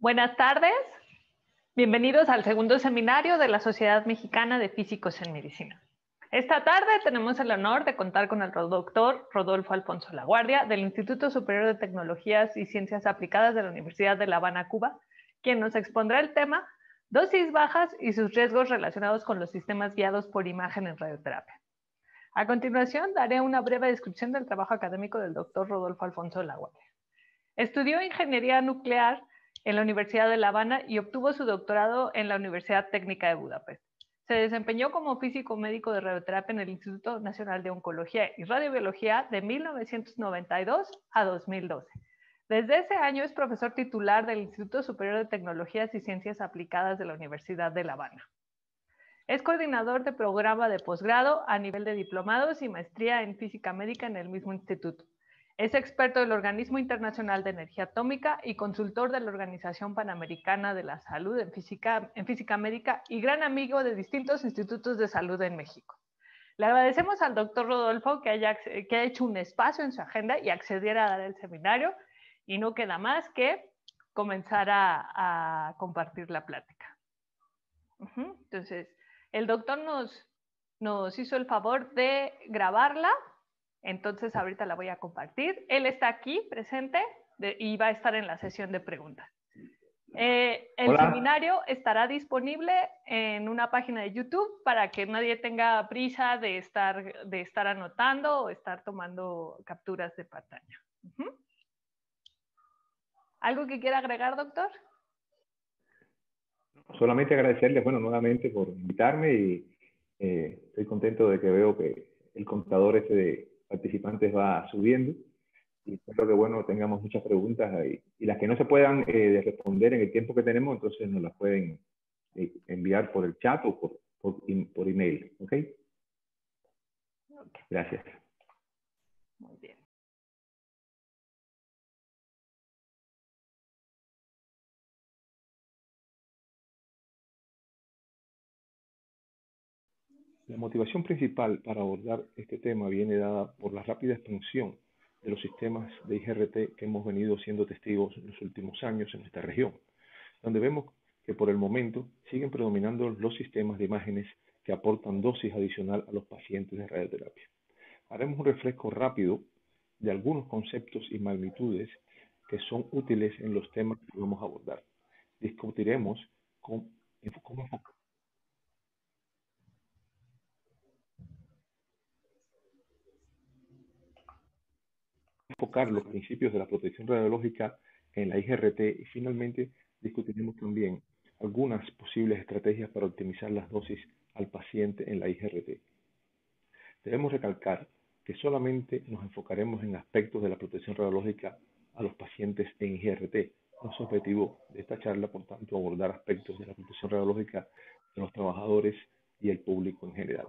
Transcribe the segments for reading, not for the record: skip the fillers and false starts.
Buenas tardes, bienvenidos al segundo seminario de la Sociedad Mexicana de Físicos en Medicina. Esta tarde tenemos el honor de contar con el doctor Rodolfo Alfonso Laguardia del Instituto Superior de Tecnologías y Ciencias Aplicadas de la Universidad de La Habana, Cuba, quien nos expondrá el tema dosis bajas y sus riesgos relacionados con los sistemas guiados por imagen en radioterapia. A continuación, daré una breve descripción del trabajo académico del doctor Rodolfo Alfonso Laguardia. Estudió ingeniería nuclear en la Universidad de La Habana y obtuvo su doctorado en la Universidad Técnica de Budapest. Se desempeñó como físico médico de radioterapia en el Instituto Nacional de Oncología y Radiobiología de 1992 a 2012. Desde ese año es profesor titular del Instituto Superior de Tecnologías y Ciencias Aplicadas de la Universidad de La Habana. Es coordinador de programa de posgrado a nivel de diplomados y maestría en física médica en el mismo instituto. Es experto del Organismo Internacional de Energía Atómica y consultor de la Organización Panamericana de la Salud en física médica y gran amigo de distintos institutos de salud en México. Le agradecemos al doctor Rodolfo que haya hecho un espacio en su agenda y accediera a dar el seminario, y no queda más que comenzar a compartir la plática. Entonces, el doctor nos hizo el favor de grabarla, entonces ahorita la voy a compartir. Él está aquí presente y va a estar en la sesión de preguntas. El seminario estará disponible en una página de YouTube para que nadie tenga prisa de estar anotando o estar tomando capturas de pantalla. ¿Algo que quiera agregar, doctor? Solamente agradecerles, nuevamente por invitarme y estoy contento de que veo que el contador de participantes va subiendo y espero que, tengamos muchas preguntas y las que no se puedan responder en el tiempo que tenemos, entonces nos las pueden enviar por el chat o por email, ¿ok? Gracias. Muy bien. La motivación principal para abordar este tema viene dada por la rápida expansión de los sistemas de IGRT que hemos venido siendo testigos en los últimos años en esta región, donde vemos que por el momento siguen predominando los sistemas de imágenes que aportan dosis adicional a los pacientes de radioterapia. Haremos un refresco rápido de algunos conceptos y magnitudes que son útiles en los temas que vamos a abordar. Discutiremos cómo enfocar los principios de la protección radiológica en la IGRT y finalmente discutiremos también algunas posibles estrategias para optimizar las dosis al paciente en la IGRT. Debemos recalcar que solamente nos enfocaremos en aspectos de la protección radiológica a los pacientes en IGRT. No es objetivo de esta charla, por tanto, abordar aspectos de la protección radiológica de los trabajadores y el público en general.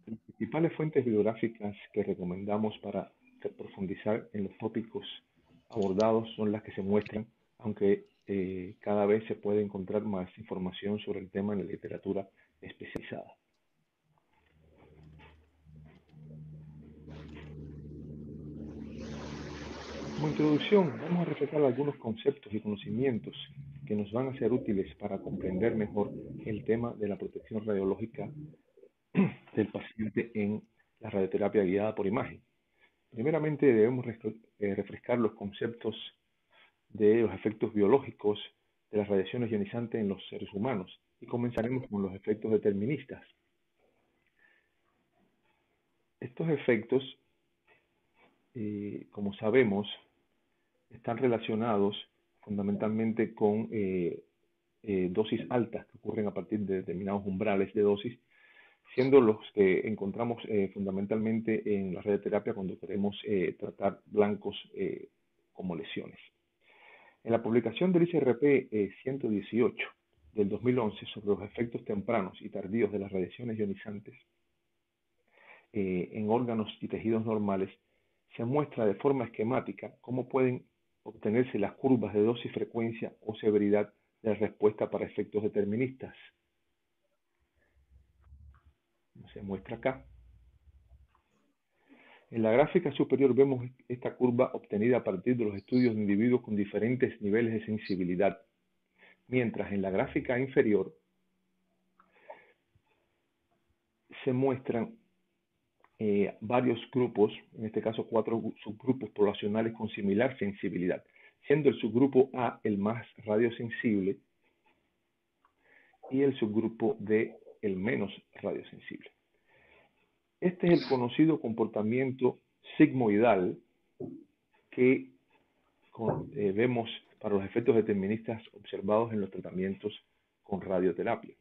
Las principales fuentes bibliográficas que recomendamos para profundizar en los tópicos abordados son las que se muestran, aunque cada vez se puede encontrar más información sobre el tema en la literatura especializada. Como introducción, vamos a reflejar algunos conceptos y conocimientos que nos van a ser útiles para comprender mejor el tema de la protección radiológica del paciente en la radioterapia guiada por imagen. Primeramente debemos refrescar los conceptos de los efectos biológicos de las radiaciones ionizantes en los seres humanos y comenzaremos con los efectos deterministas. Estos efectos, como sabemos, están relacionados fundamentalmente con dosis altas que ocurren a partir de determinados umbrales de dosis, siendo los que encontramos fundamentalmente en la radioterapia cuando queremos tratar blancos como lesiones. En la publicación del ICRP 118 del 2011 sobre los efectos tempranos y tardíos de las radiaciones ionizantes en órganos y tejidos normales, se muestra de forma esquemática cómo pueden obtenerse las curvas de dosis, frecuencia o severidad de la respuesta para efectos deterministas. Se muestra acá. En la gráfica superior vemos esta curva obtenida a partir de los estudios de individuos con diferentes niveles de sensibilidad, mientras en la gráfica inferior se muestran varios grupos, en este caso 4 subgrupos poblacionales con similar sensibilidad, siendo el subgrupo A el más radiosensible y el subgrupo D el menos radiosensible. Este es el conocido comportamiento sigmoidal que vemos para los efectos deterministas observados en los tratamientos con radioterapia.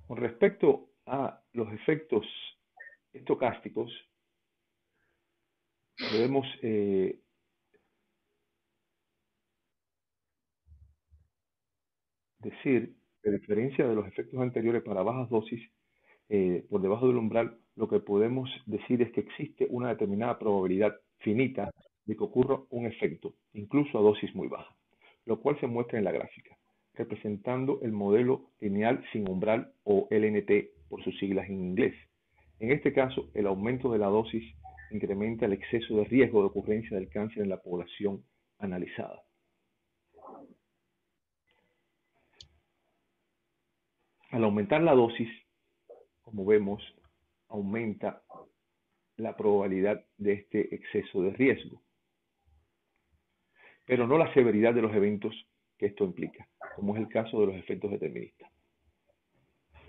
Con respecto a los efectos estocásticos, debemos decir que a diferencia de los efectos anteriores para bajas dosis, por debajo del umbral, lo que podemos decir es que existe una determinada probabilidad finita de que ocurra un efecto, incluso a dosis muy baja, lo cual se muestra en la gráfica, representando el modelo lineal sin umbral o LNT por sus siglas en inglés. En este caso, el aumento de la dosis incrementa el exceso de riesgo de ocurrencia del cáncer en la población analizada. Al aumentar la dosis, como vemos, aumenta la probabilidad de este exceso de riesgo, pero no la severidad de los eventos que esto implica, como es el caso de los efectos deterministas.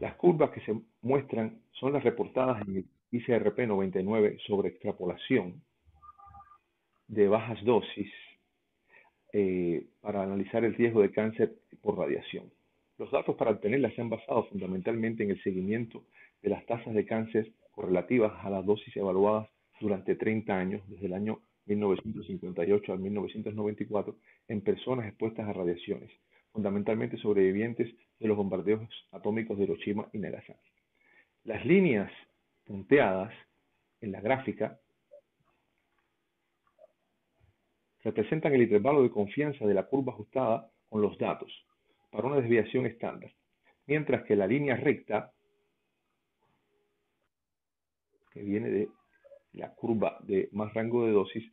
Las curvas que se muestran son las reportadas en el ICRP 99 sobre extrapolación de bajas dosis para analizar el riesgo de cáncer por radiación. Los datos para obtenerlas se han basado fundamentalmente en el seguimiento de las tasas de cáncer correlativas a las dosis evaluadas durante 30 años, desde el año 1958 al 1994, en personas expuestas a radiaciones, fundamentalmente sobrevivientes de los bombardeos atómicos de Hiroshima y Nagasaki. Las líneas punteadas en la gráfica representan el intervalo de confianza de la curva ajustada con los datos para una desviación estándar, mientras que la línea recta, que viene de la curva de más rango de dosis,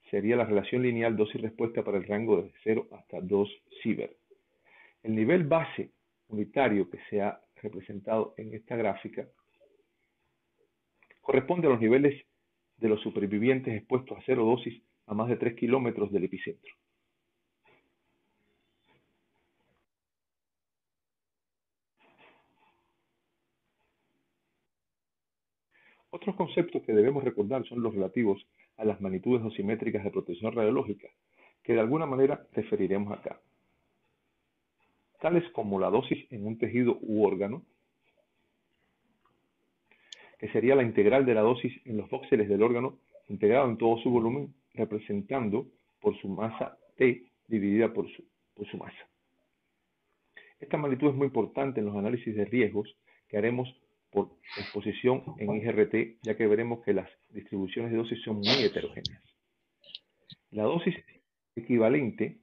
sería la relación lineal dosis-respuesta para el rango de 0 hasta 2 Sievert. El nivel base unitario que se ha representado en esta gráfica corresponde a los niveles de los supervivientes expuestos a 0 dosis a más de 3 kilómetros del epicentro. Otros conceptos que debemos recordar son los relativos a las magnitudes dosimétricas de protección radiológica, que de alguna manera referiremos acá, tales como la dosis en un tejido u órgano, que sería la integral de la dosis en los voxeles del órgano integrado en todo su volumen, representando por su masa T dividida por su masa. Esta magnitud es muy importante en los análisis de riesgos que haremos por exposición en IGRT, ya que veremos que las distribuciones de dosis son muy heterogéneas. La dosis equivalente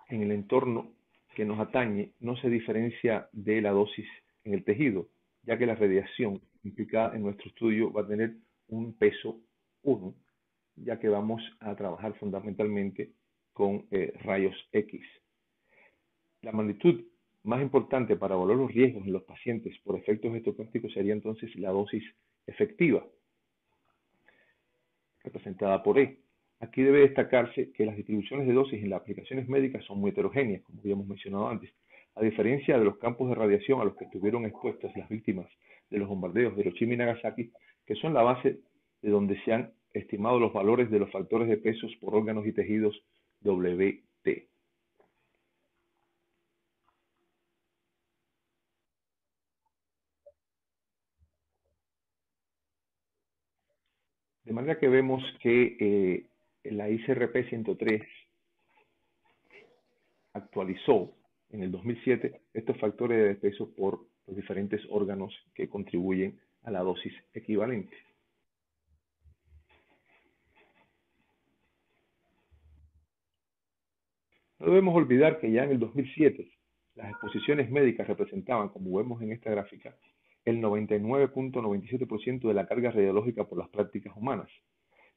en el entorno que nos atañe no se diferencia de la dosis en el tejido, ya que la radiación implicada en nuestro estudio va a tener un peso 1, ya que vamos a trabajar fundamentalmente con rayos X. La magnitud más importante para evaluar los riesgos en los pacientes por efectos estocásticos sería entonces la dosis efectiva, representada por E. Aquí debe destacarse que las distribuciones de dosis en las aplicaciones médicas son muy heterogéneas, como habíamos mencionado antes, a diferencia de los campos de radiación a los que estuvieron expuestas las víctimas de los bombardeos de Hiroshima y Nagasaki, que son la base de donde se han estimado los valores de los factores de pesos por órganos y tejidos WT. De manera que vemos que la ICRP 103 actualizó en el 2007 estos factores de peso por los diferentes órganos que contribuyen a la dosis equivalente. No debemos olvidar que ya en el 2007 Las exposiciones médicas representaban, como vemos en esta gráfica, el 99.97% de la carga radiológica por las prácticas humanas.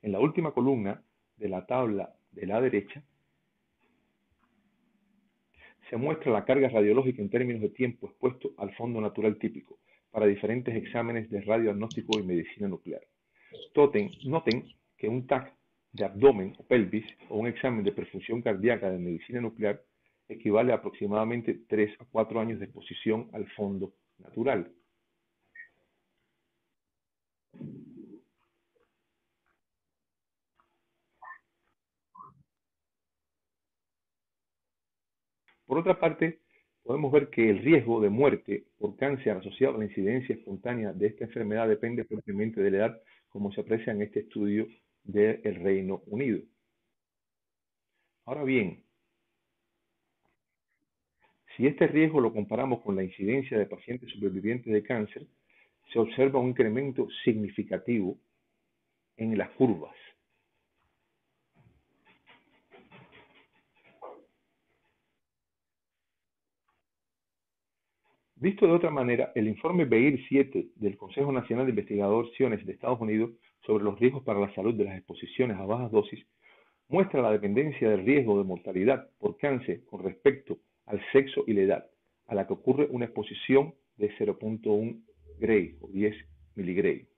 En la última columna de la tabla de la derecha se muestra la carga radiológica en términos de tiempo expuesto al fondo natural típico para diferentes exámenes de radiodiagnóstico y medicina nuclear. Noten que un TAC de abdomen o pelvis o un examen de perfusión cardíaca de medicina nuclear equivale a aproximadamente 3 a 4 años de exposición al fondo natural. Por otra parte, podemos ver que el riesgo de muerte por cáncer asociado a la incidencia espontánea de esta enfermedad depende fuertemente de la edad, como se aprecia en este estudio del Reino Unido. Ahora bien, si este riesgo lo comparamos con la incidencia de pacientes supervivientes de cáncer, se observa un incremento significativo en las curvas. Visto de otra manera, el informe BEIR 7 del Consejo Nacional de Investigaciones de Estados Unidos sobre los riesgos para la salud de las exposiciones a bajas dosis muestra la dependencia del riesgo de mortalidad por cáncer con respecto al sexo y la edad, a la que ocurre una exposición de 0.1 Gray o 10 miligray.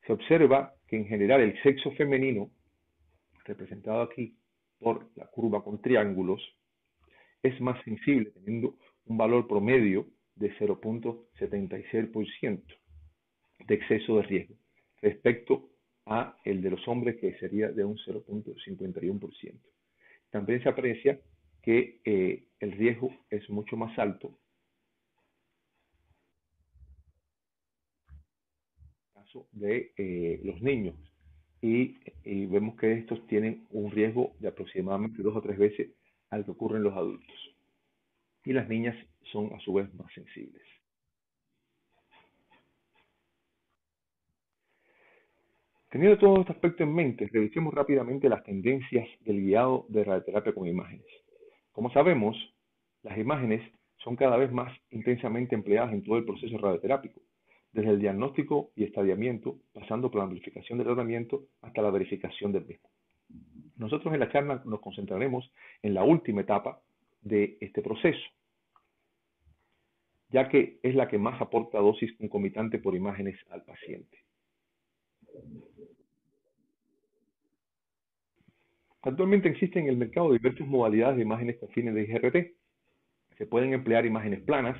Se observa que en general el sexo femenino, representado aquí por la curva con triángulos, es más sensible, teniendo un valor promedio de 0.76% de exceso de riesgo respecto a el de los hombres, que sería de un 0.51%. También se aprecia que el riesgo es mucho más alto en el caso de los niños y vemos que estos tienen un riesgo de aproximadamente 2 o 3 veces al que ocurre en los adultos. Y las niñas son a su vez más sensibles. Teniendo todo este aspecto en mente, revisemos rápidamente las tendencias del guiado de radioterapia con imágenes. Como sabemos, las imágenes son cada vez más intensamente empleadas en todo el proceso radioterápico, desde el diagnóstico y estadiamiento, pasando por la amplificación del tratamiento hasta la verificación del mismo. Nosotros en la charla nos concentraremos en la última etapa de este proceso, ya que es la que más aporta dosis concomitante por imágenes al paciente. Actualmente existen en el mercado diversas modalidades de imágenes con fines de IGRT. Se pueden emplear imágenes planas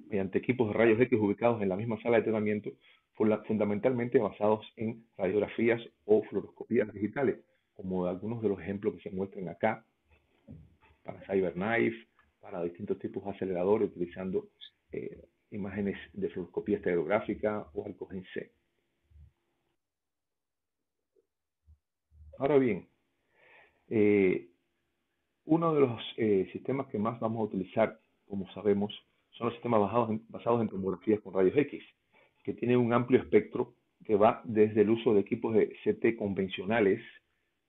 mediante equipos de rayos X ubicados en la misma sala de tratamiento, fundamentalmente basados en radiografías o fluoroscopías digitales, como algunos de los ejemplos que se muestran acá, para CyberKnife, para distintos tipos de aceleradores, utilizando imágenes de fluoroscopía estereográfica o AlcoGen-C. Ahora bien, uno de los sistemas que más vamos a utilizar, como sabemos, son los sistemas basados en tomografías con rayos X, que tienen un amplio espectro que va desde el uso de equipos de CT convencionales,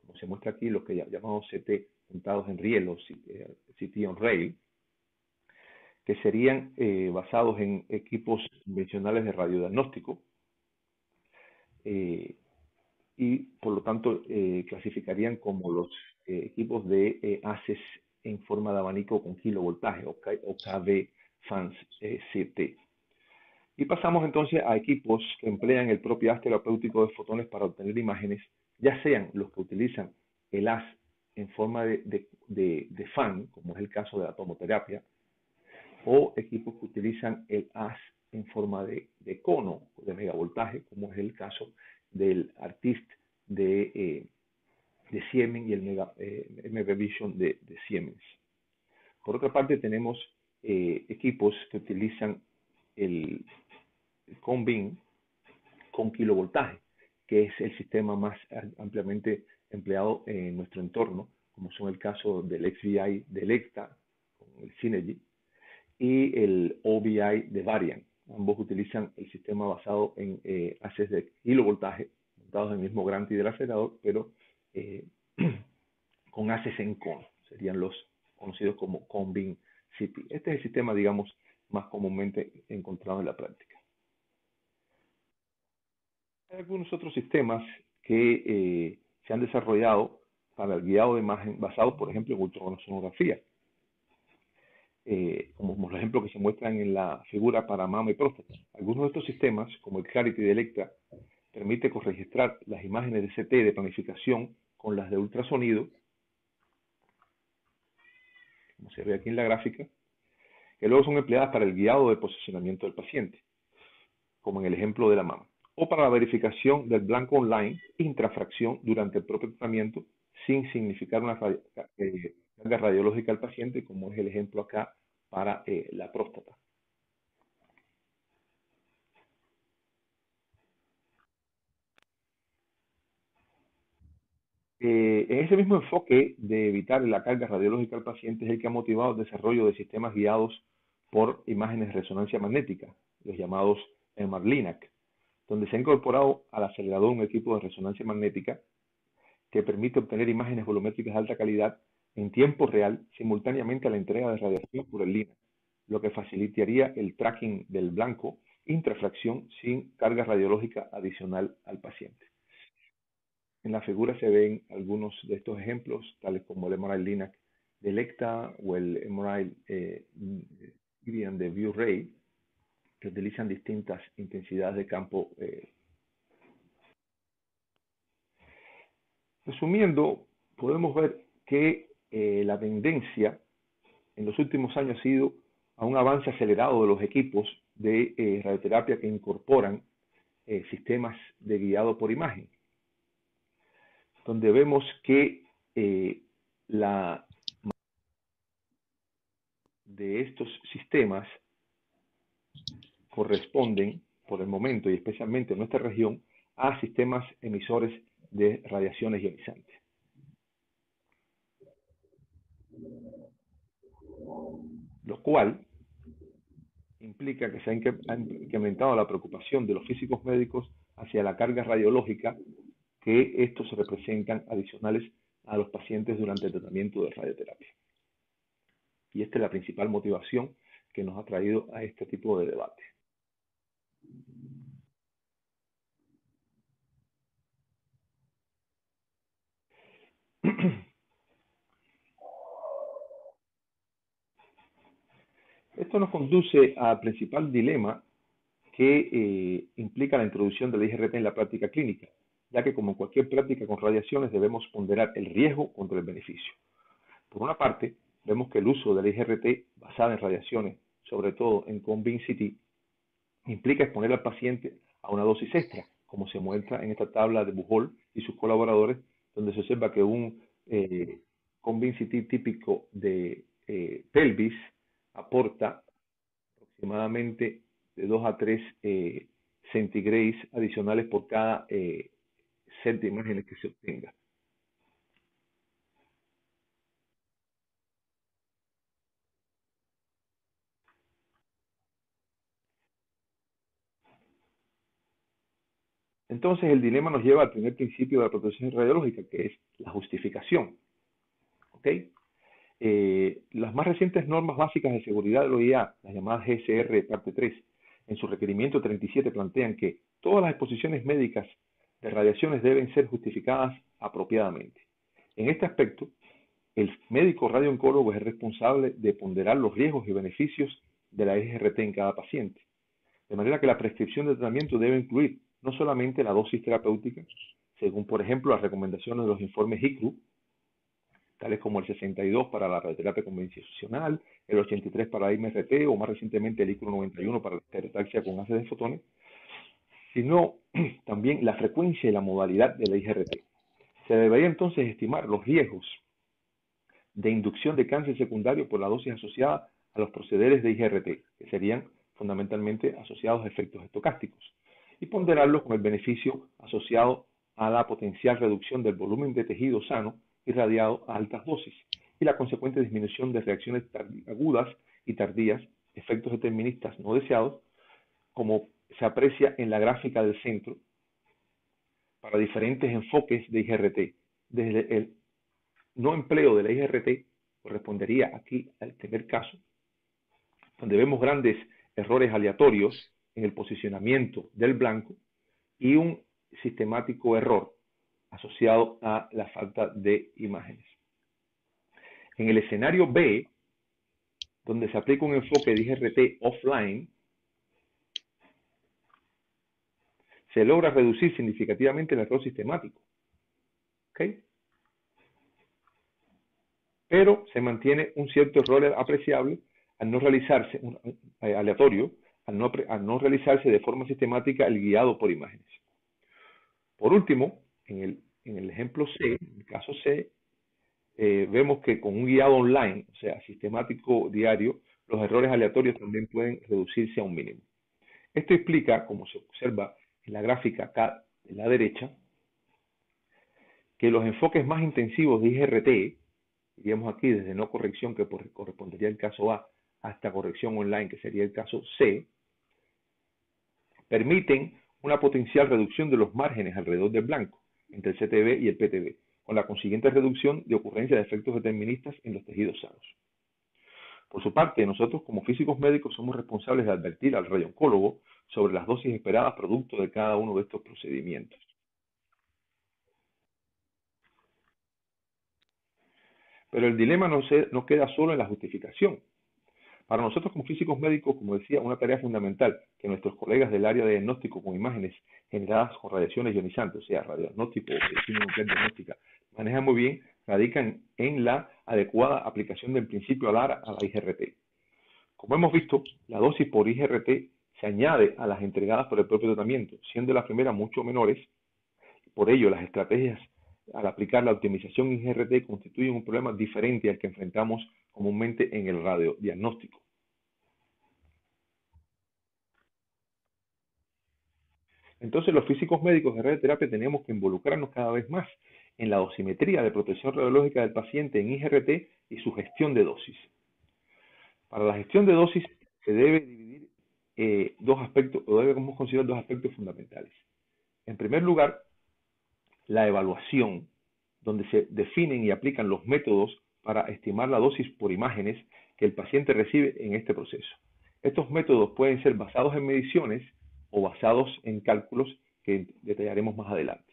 como se muestra aquí, los que llamamos CT montados en riel o CT on rail, que serían basados en equipos convencionales de radiodiagnóstico, y por lo tanto clasificarían como los equipos de haces en forma de abanico con kilovoltaje o KV fans CT. Y pasamos entonces a equipos que emplean el propio haz terapéutico de fotones para obtener imágenes, ya sean los que utilizan el haz en forma de fan, como es el caso de la tomoterapia, o equipos que utilizan el haz en forma de cono de megavoltaje, como es el caso del Artist de Siemens y el MV Vision de Siemens. Por otra parte, tenemos equipos que utilizan el Combin con kilovoltaje, que es el sistema más ampliamente empleado en nuestro entorno, como son el caso del XVI de Electa, con el Synergy, y el OBI de Varian. Ambos utilizan el sistema basado en haces de kilovoltaje, montados en el mismo Granty del acelerador, pero con haces en cono. Serían los conocidos como Combin CT. Este es el sistema, digamos, más comúnmente encontrado en la práctica. Hay algunos otros sistemas que se han desarrollado para el guiado de imagen basados, por ejemplo, en ultrasonografía. Como los ejemplos que se muestran en la figura para mama y próstata. Algunos de estos sistemas, como el Clarity de Elekta, permite corregistrar las imágenes de CT de planificación con las de ultrasonido, como se ve aquí en la gráfica, que luego son empleadas para el guiado de posicionamiento del paciente, como en el ejemplo de la mama, o para la verificación del blanco online intrafracción durante el propio tratamiento sin significar una carga radiológica al paciente, como es el ejemplo acá para la próstata. En ese mismo enfoque de evitar la carga radiológica al paciente es el que ha motivado el desarrollo de sistemas guiados por imágenes de resonancia magnética, los llamados MR-Linac, donde se ha incorporado al acelerador un equipo de resonancia magnética que permite obtener imágenes volumétricas de alta calidad en tiempo real simultáneamente a la entrega de radiación por el LINAC, lo que facilitaría el tracking del blanco intrafracción sin carga radiológica adicional al paciente. En la figura se ven algunos de estos ejemplos, tales como el MRI Linac de Elekta o el MRI Iridium de ViewRay, que utilizan distintas intensidades de campo. Resumiendo, podemos ver que la tendencia en los últimos años ha sido a un avance acelerado de los equipos de radioterapia que incorporan sistemas de guiado por imagen, donde vemos que la de estos sistemas corresponden, por el momento y especialmente en nuestra región, a sistemas emisores de radiaciones ionizantes. Lo cual implica que se ha incrementado la preocupación de los físicos médicos hacia la carga radiológica que estos representan adicionales a los pacientes durante el tratamiento de radioterapia. Y esta es la principal motivación que nos ha traído a este tipo de debate. Esto nos conduce al principal dilema que implica la introducción de la IGRT en la práctica clínica, ya que como en cualquier práctica con radiaciones debemos ponderar el riesgo contra el beneficio. Por una parte, vemos que el uso de la IGRT basada en radiaciones, sobre todo en ConvinCT, implica exponer al paciente a una dosis extra, como se muestra en esta tabla de Buchholz y sus colaboradores, donde se observa que un ConvinCT típico de pelvis aporta aproximadamente de 2 a 3 centigrays adicionales por cada set de imágenes que se obtenga. Entonces el dilema nos lleva al primer principio de la protección radiológica, que es la justificación. ¿Okay? Las más recientes normas básicas de seguridad de la OIA, las llamadas GSR parte 3, en su requerimiento 37 plantean que todas las exposiciones médicas de radiaciones deben ser justificadas apropiadamente. En este aspecto, el médico radiooncólogo es el responsable de ponderar los riesgos y beneficios de la IGRT en cada paciente. De manera que la prescripción de tratamiento debe incluir no solamente la dosis terapéutica, según por ejemplo las recomendaciones de los informes ICRU, tales como el 62 para la radioterapia convencional, el 83 para la IMRT o más recientemente el ICRU 91 para la estereotaxia con haces de fotones, sino también la frecuencia y la modalidad de la IGRT. Se debería entonces estimar los riesgos de inducción de cáncer secundario por la dosis asociada a los procederes de IGRT, que serían fundamentalmente asociados a efectos estocásticos, y ponderarlos con el beneficio asociado a la potencial reducción del volumen de tejido sano irradiado a altas dosis y la consecuente disminución de reacciones agudas y tardías, efectos deterministas no deseados, como se aprecia en la gráfica del centro, para diferentes enfoques de IGRT. Desde el no empleo de la IGRT correspondería aquí al primer caso, donde vemos grandes errores aleatorios en el posicionamiento del blanco y un sistemático error asociado a la falta de imágenes. En el escenario B, donde se aplica un enfoque de IGRT offline, se logra reducir significativamente el error sistemático. ¿Okay? Pero se mantiene un cierto error apreciable al no realizarse, aleatorio, al no realizarse de forma sistemática el guiado por imágenes. Por último, en el ejemplo C, en el caso C, vemos que con un guiado online, o sea, sistemático diario, los errores aleatorios también pueden reducirse a un mínimo. Esto explica, como se observa en la gráfica acá de la derecha, que los enfoques más intensivos de IGRT, diríamos aquí desde no corrección, que correspondería al caso A, hasta corrección online, que sería el caso C, permiten una potencial reducción de los márgenes alrededor del blanco, entre el CTB y el PTB, con la consiguiente reducción de ocurrencia de efectos deterministas en los tejidos sanos. Por su parte, nosotros como físicos médicos somos responsables de advertir al radiooncólogo sobre las dosis esperadas producto de cada uno de estos procedimientos. Pero el dilema no queda solo en la justificación. Para nosotros como físicos médicos, como decía, una tarea fundamental que nuestros colegas del área de diagnóstico con imágenes generadas con radiaciones ionizantes, o sea, radiodiagnóstico o medicina nuclear diagnóstica, manejan muy bien, radican en la adecuada aplicación del principio ALAR a la IGRT. Como hemos visto, la dosis por IGRT se añade a las entregadas por el propio tratamiento, siendo las primeras mucho menores. Por ello, las estrategias al aplicar la optimización IGRT constituyen un problema diferente al que enfrentamos comúnmente en el radiodiagnóstico. Entonces, los físicos médicos de radioterapia tenemos que involucrarnos cada vez más en la dosimetría de protección radiológica del paciente en IGRT y su gestión de dosis. Para la gestión de dosis se debe dividir dos aspectos, o debemos considerar dos aspectos fundamentales. En primer lugar, la evaluación, donde se definen y aplican los métodos para estimar la dosis por imágenes que el paciente recibe en este proceso. Estos métodos pueden ser basados en mediciones o basados en cálculos que detallaremos más adelante.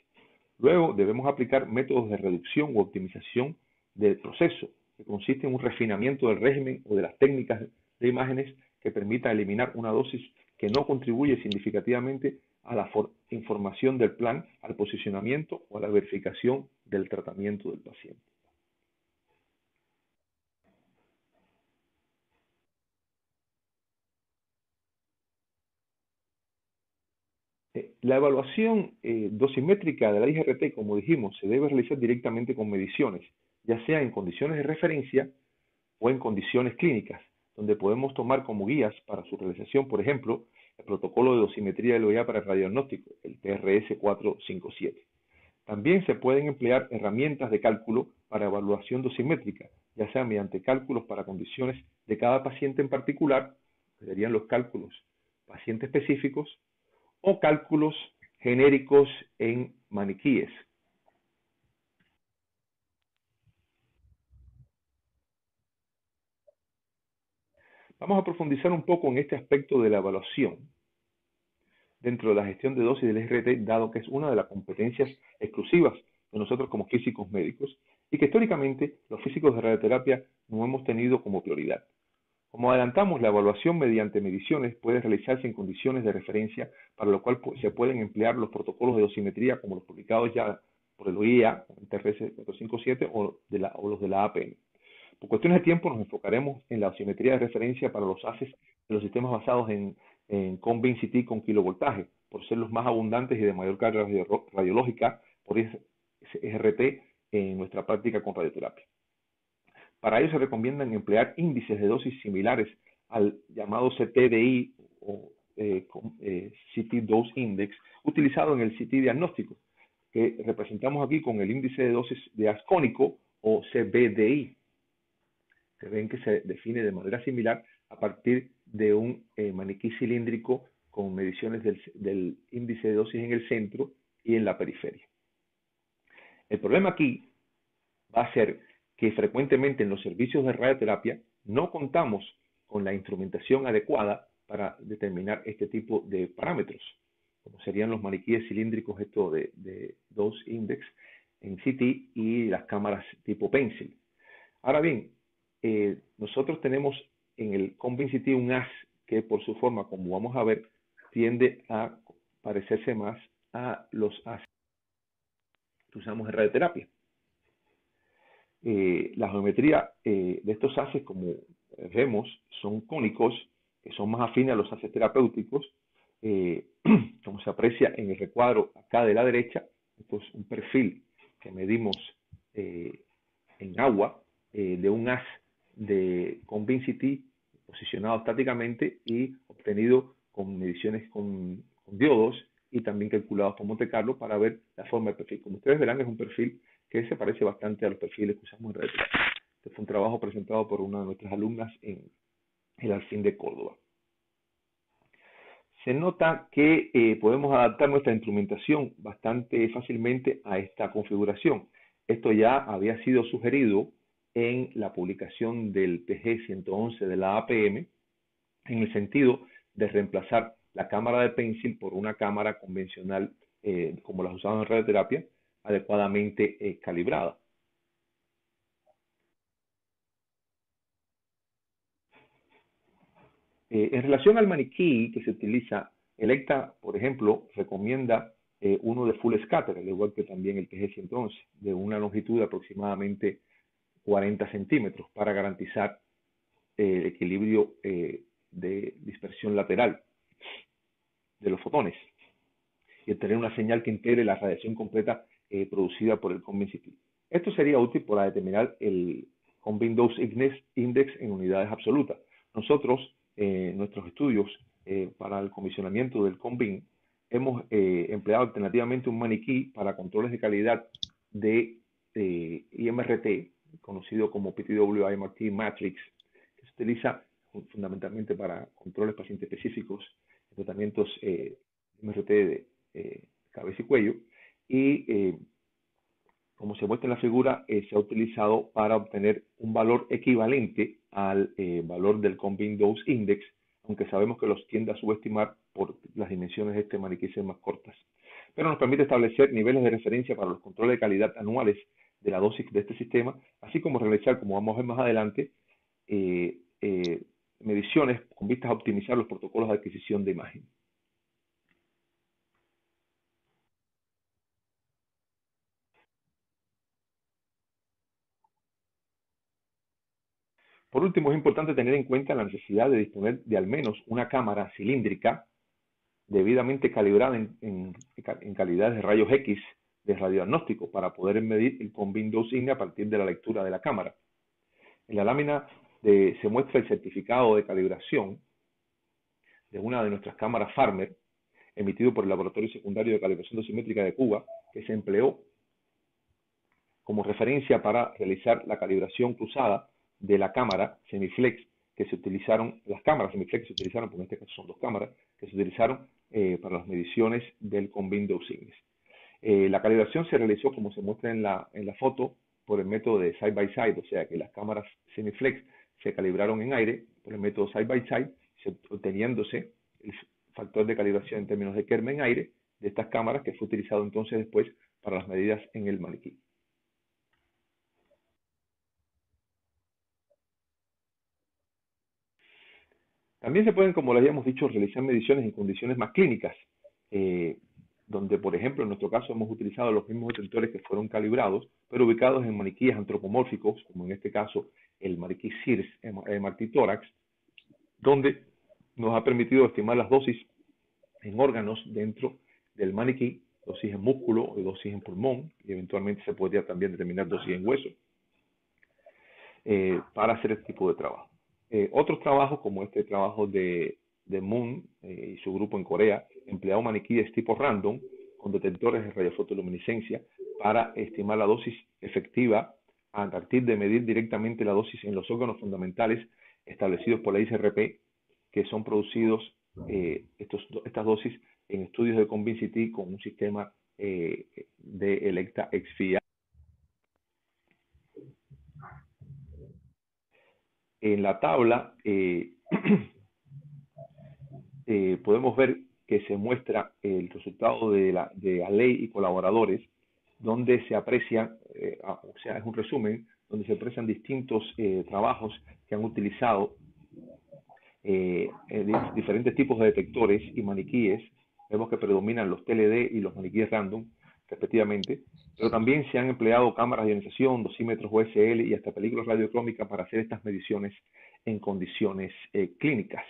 Luego debemos aplicar métodos de reducción u optimización del proceso, que consiste en un refinamiento del régimen o de las técnicas de imágenes que permita eliminar una dosis que no contribuye significativamente a la información del plan, al posicionamiento o a la verificación del tratamiento del paciente. La evaluación dosimétrica de la IGRT, como dijimos, se debe realizar directamente con mediciones, ya sea en condiciones de referencia o en condiciones clínicas, donde podemos tomar como guías para su realización, por ejemplo, el protocolo de dosimetría del OIA para el radiodiagnóstico, el PRS 457. También se pueden emplear herramientas de cálculo para evaluación dosimétrica, ya sea mediante cálculos para condiciones de cada paciente en particular, que serían los cálculos paciente específicos, o cálculos genéricos en maniquíes. Vamos a profundizar un poco en este aspecto de la evaluación dentro de la gestión de dosis del IGRT, dado que es una de las competencias exclusivas de nosotros como físicos médicos y que históricamente los físicos de radioterapia no hemos tenido como prioridad. Como adelantamos, la evaluación mediante mediciones puede realizarse en condiciones de referencia, para lo cual se pueden emplear los protocolos de dosimetría como los publicados ya por el OIA, el TRS 457 o los de la APM. Por cuestiones de tiempo nos enfocaremos en la dosimetría de referencia para los ACES de los sistemas basados en Convin-CT con kilovoltaje, por ser los más abundantes y de mayor carga radiológica por IGRT en nuestra práctica con radioterapia. Para ello se recomiendan emplear índices de dosis similares al llamado CTDI o CT Dose Index, utilizado en el CT diagnóstico, que representamos aquí con el índice de dosis de ascónico o CBDI. Se ven que se define de manera similar a partir de un maniquí cilíndrico con mediciones del índice de dosis en el centro y en la periferia. El problema aquí va a ser que frecuentemente en los servicios de radioterapia no contamos con la instrumentación adecuada para determinar este tipo de parámetros, como serían los maniquíes cilíndricos estos de Dose Index en CT y las cámaras tipo Pencil. Ahora bien, nosotros tenemos en el Combin CT un haz que por su forma, como vamos a ver, tiende a parecerse más a los haces que usamos en radioterapia. La geometría de estos haces, como vemos, son cónicos, que son más afines a los haces terapéuticos, como se aprecia en el recuadro acá de la derecha. Esto es un perfil que medimos en agua de un haz de Combin CT posicionado estáticamente y obtenido con mediciones con diodos y también calculados por Monte Carlo para ver la forma del perfil. Como ustedes verán, es un perfil que se parece bastante a los perfiles que usamos en radioterapia. Este fue un trabajo presentado por una de nuestras alumnas en el Alcín de Córdoba. Se nota que podemos adaptar nuestra instrumentación bastante fácilmente a esta configuración. Esto ya había sido sugerido en la publicación del PG 111 de la APM, en el sentido de reemplazar la cámara de Pencil por una cámara convencional, como las usaban en radioterapia, adecuadamente calibrada. En relación al maniquí que se utiliza, Elekta, por ejemplo, recomienda uno de full scatter, al igual que también el PG-111, de una longitud de aproximadamente 40 centímetros para garantizar el equilibrio de dispersión lateral de los fotones y obtener una señal que integre la radiación completa producida por el Combin CT. Esto sería útil para determinar el Combin Dose Index en unidades absolutas. Nosotros, nuestros estudios para el comisionamiento del Combin, hemos empleado alternativamente un maniquí para controles de calidad de IMRT, conocido como PTW IMRT Matrix, que se utiliza fundamentalmente para controles paciente específicos, tratamientos IMRT de cabeza y cuello, y como se muestra en la figura, se ha utilizado para obtener un valor equivalente al valor del Combin Dose Index, aunque sabemos que los tiende a subestimar por las dimensiones de este maniquí ser más cortas. Pero nos permite establecer niveles de referencia para los controles de calidad anuales de la dosis de este sistema, así como realizar, como vamos a ver más adelante, mediciones con vistas a optimizar los protocolos de adquisición de imagen. Por último, es importante tener en cuenta la necesidad de disponer de al menos una cámara cilíndrica debidamente calibrada en calidades de rayos X de radiodiagnóstico para poder medir el Combin Dose Index a partir de la lectura de la cámara. En la lámina se muestra el certificado de calibración de una de nuestras cámaras Farmer, emitido por el Laboratorio Secundario de Calibración Dosimétrica de Cuba, que se empleó como referencia para realizar la calibración cruzada de la cámara Semiflex que se utilizaron, las cámaras Semiflex que se utilizaron, porque en este caso son dos cámaras, que se utilizaron para las mediciones del Combin Dose Index. La calibración se realizó, como se muestra en la foto, por el método de side by side, o sea que las cámaras Semiflex se calibraron en aire por el método side by side, obteniéndose el factor de calibración en términos de Kerr en aire de estas cámaras, que fue utilizado entonces después para las medidas en el maniquí. También se pueden, como les habíamos dicho, realizar mediciones en condiciones más clínicas, donde, por ejemplo, en nuestro caso hemos utilizado los mismos detectores que fueron calibrados, pero ubicados en maniquíes antropomórficos, como en este caso el maniquí CIRS MRT tórax, donde nos ha permitido estimar las dosis en órganos dentro del maniquí, dosis en músculo o dosis en pulmón, y eventualmente se podría también determinar dosis en hueso, para hacer este tipo de trabajo. Otros trabajos, como este trabajo de Moon y su grupo en Corea, emplearon maniquíes tipo random con detectores de radiofotoluminiscencia para estimar la dosis efectiva a partir de medir directamente la dosis en los órganos fundamentales establecidos por la ICRP, que son producidos estas dosis en estudios de Combin CT con un sistema de Elekta XFIA. En la tabla podemos ver que se muestra el resultado de Aley y colaboradores, donde se aprecian, o sea, es un resumen, donde se aprecian distintos trabajos que han utilizado diferentes tipos de detectores y maniquíes. Vemos que predominan los TLD y los maniquíes random, respectivamente, pero también se han empleado cámaras de ionización, dosímetros USL y hasta películas radiocrómicas para hacer estas mediciones en condiciones clínicas.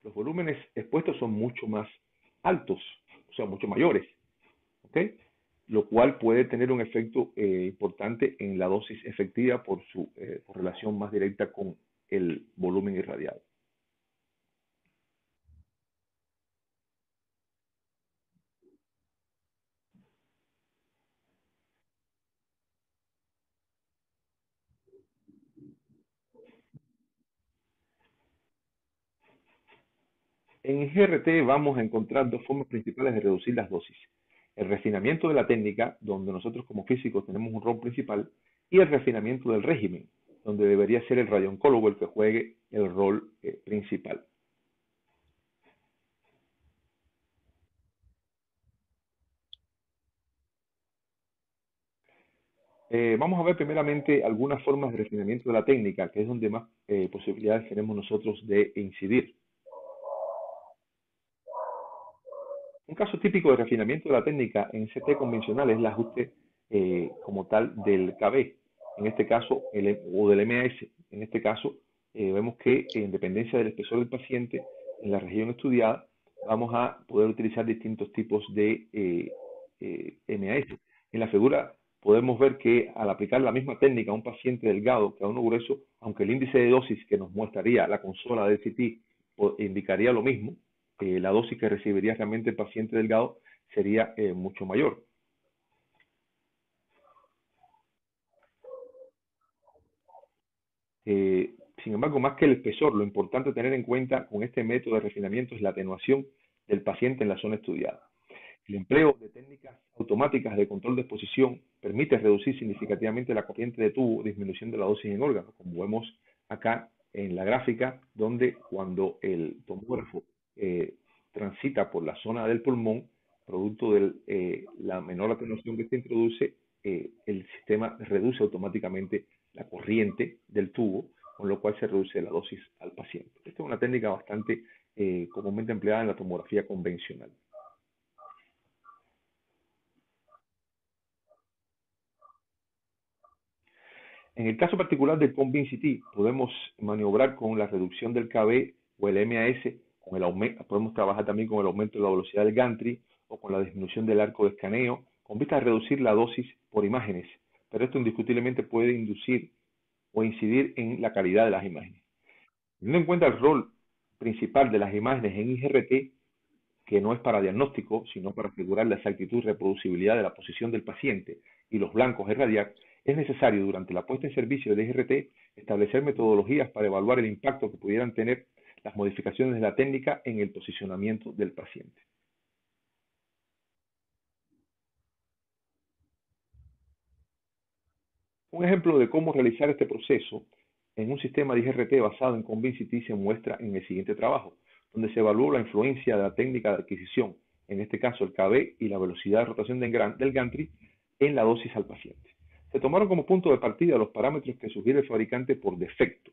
Los volúmenes expuestos son mucho más altos, o sea, mucho mayores, ¿ok? Lo cual puede tener un efecto importante en la dosis efectiva por su por relación más directa con el volumen irradiado. En GRT vamos a encontrar dos formas principales de reducir las dosis. El refinamiento de la técnica, donde nosotros como físicos tenemos un rol principal, y el refinamiento del régimen, donde debería ser el radiooncólogo el que juegue el rol principal. Vamos a ver primeramente algunas formas de refinamiento de la técnica, que es donde más posibilidades tenemos nosotros de incidir. Un caso típico de refinamiento de la técnica en CT convencional es el ajuste como tal del KB, en este caso, o del MAS. En este caso, vemos que en dependencia del espesor del paciente, en la región estudiada, vamos a poder utilizar distintos tipos de MAS. En la figura podemos ver que al aplicar la misma técnica a un paciente delgado que a uno grueso, aunque el índice de dosis que nos mostraría la consola del CT indicaría lo mismo, la dosis que recibiría realmente el paciente delgado sería mucho mayor. Sin embargo, más que el espesor, lo importante tener en cuenta con este método de refinamiento es la atenuación del paciente en la zona estudiada. El empleo de técnicas automáticas de control de exposición permite reducir significativamente la corriente de tubo, disminución de la dosis en órganos, como vemos acá en la gráfica, donde cuando el tomógrafo transita por la zona del pulmón, producto de la menor atenuación que se introduce, el sistema reduce automáticamente la corriente del tubo, con lo cual se reduce la dosis al paciente. Esta es una técnica bastante comúnmente empleada en la tomografía convencional. En el caso particular del CONVIN-CT, podemos maniobrar con la reducción del KB o el MAS, con el aumento, podemos trabajar también con el aumento de la velocidad del gantry o con la disminución del arco de escaneo, con vista a reducir la dosis por imágenes, pero esto indiscutiblemente puede inducir o incidir en la calidad de las imágenes. Teniendo en cuenta el rol principal de las imágenes en IGRT, que no es para diagnóstico, sino para asegurar la exactitud y reproducibilidad de la posición del paciente y los blancos a irradiar, es necesario durante la puesta en servicio del IGRT establecer metodologías para evaluar el impacto que pudieran tener las modificaciones de la técnica en el posicionamiento del paciente. Un ejemplo de cómo realizar este proceso en un sistema de IGRT basado en CONVIN-CT se muestra en el siguiente trabajo, donde se evaluó la influencia de la técnica de adquisición, en este caso el KB y la velocidad de rotación del gantry, en la dosis al paciente. Se tomaron como punto de partida los parámetros que sugiere el fabricante por defecto.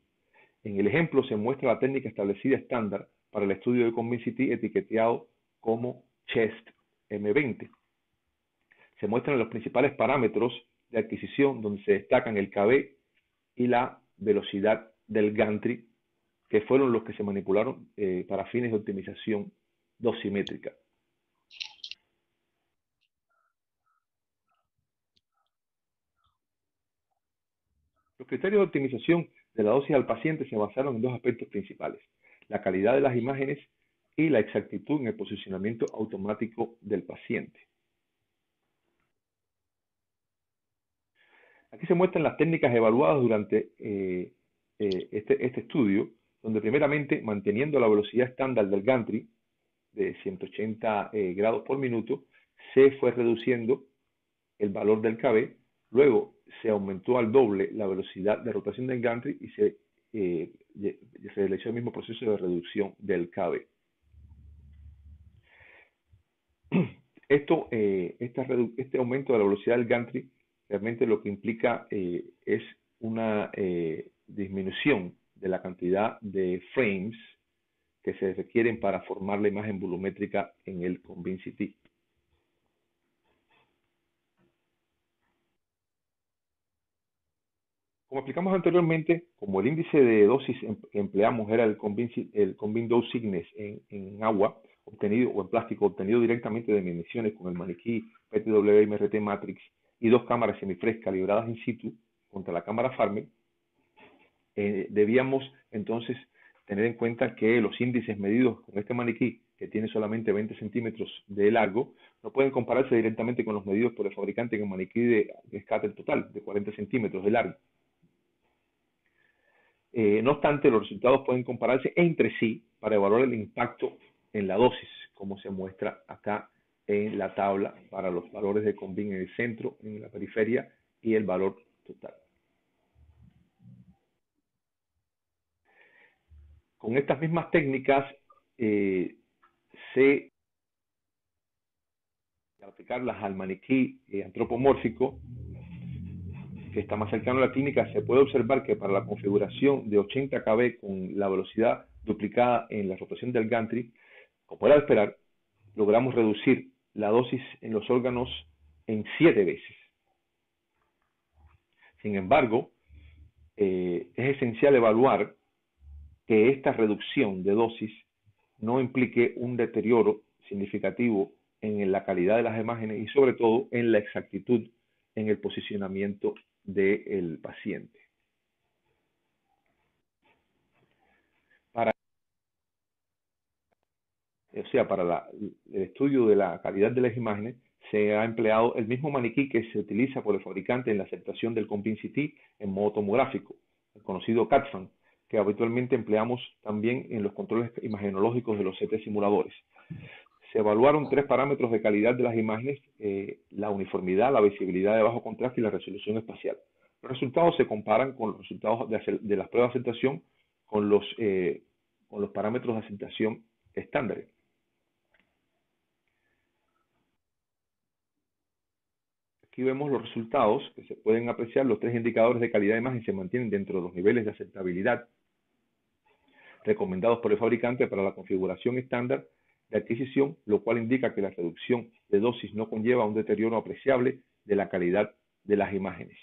En el ejemplo se muestra la técnica establecida estándar para el estudio de CONVIN-CT etiquetado como CHEST M20. Se muestran los principales parámetros de adquisición donde se destacan el KB y la velocidad del gantry, que fueron los que se manipularon para fines de optimización dosimétrica. Los criterios de optimización de la dosis al paciente se basaron en dos aspectos principales: la calidad de las imágenes y la exactitud en el posicionamiento automático del paciente. Aquí se muestran las técnicas evaluadas durante este estudio, donde primeramente, manteniendo la velocidad estándar del gantry de 180 grados por minuto, se fue reduciendo el valor del KB, luego se aumentó al doble la velocidad de rotación del gantry y se realizó el mismo proceso de reducción del KB. Este aumento de la velocidad del gantry realmente lo que implica es una disminución de la cantidad de frames que se requieren para formar la imagen volumétrica en el ConvinCT. Como explicamos anteriormente, como el índice de dosis que empleamos era el Convin Dose Sickness en agua obtenido o en plástico obtenido directamente de mediciones con el maniquí PTWM-RT Matrix y 2 cámaras semifresh calibradas in situ contra la cámara Farmer, debíamos entonces tener en cuenta que los índices medidos con este maniquí, que tiene solamente 20 centímetros de largo, no pueden compararse directamente con los medidos por el fabricante en el maniquí de scatter total, de 40 centímetros de largo. No obstante, los resultados pueden compararse entre sí para evaluar el impacto en la dosis, como se muestra acá en la tabla para los valores de Convin en el centro, en la periferia y el valor total. Con estas mismas técnicas se aplicarlas al maniquí antropomórfico que está más cercano a la clínica, se puede observar que para la configuración de 80 kb con la velocidad duplicada en la rotación del gantry, como era de esperar, logramos reducir la dosis en los órganos en 7 veces. Sin embargo, es esencial evaluar que esta reducción de dosis no implique un deterioro significativo en la calidad de las imágenes y sobre todo en la exactitud en el posicionamiento del paciente. Para el estudio de la calidad de las imágenes se ha empleado el mismo maniquí que se utiliza por el fabricante en la aceptación del ConvinCT en modo tomográfico, el conocido CAD-FAM, que habitualmente empleamos también en los controles imagenológicos de los CT simuladores. Se evaluaron 3 parámetros de calidad de las imágenes, la uniformidad, la visibilidad de bajo contraste y la resolución espacial. Los resultados se comparan con los resultados de las pruebas de aceptación con los parámetros de aceptación estándar. Aquí vemos los resultados que se pueden apreciar. Los 3 indicadores de calidad de imagen se mantienen dentro de los niveles de aceptabilidad recomendados por el fabricante para la configuración estándar de adquisición, lo cual indica que la reducción de dosis no conlleva un deterioro apreciable de la calidad de las imágenes.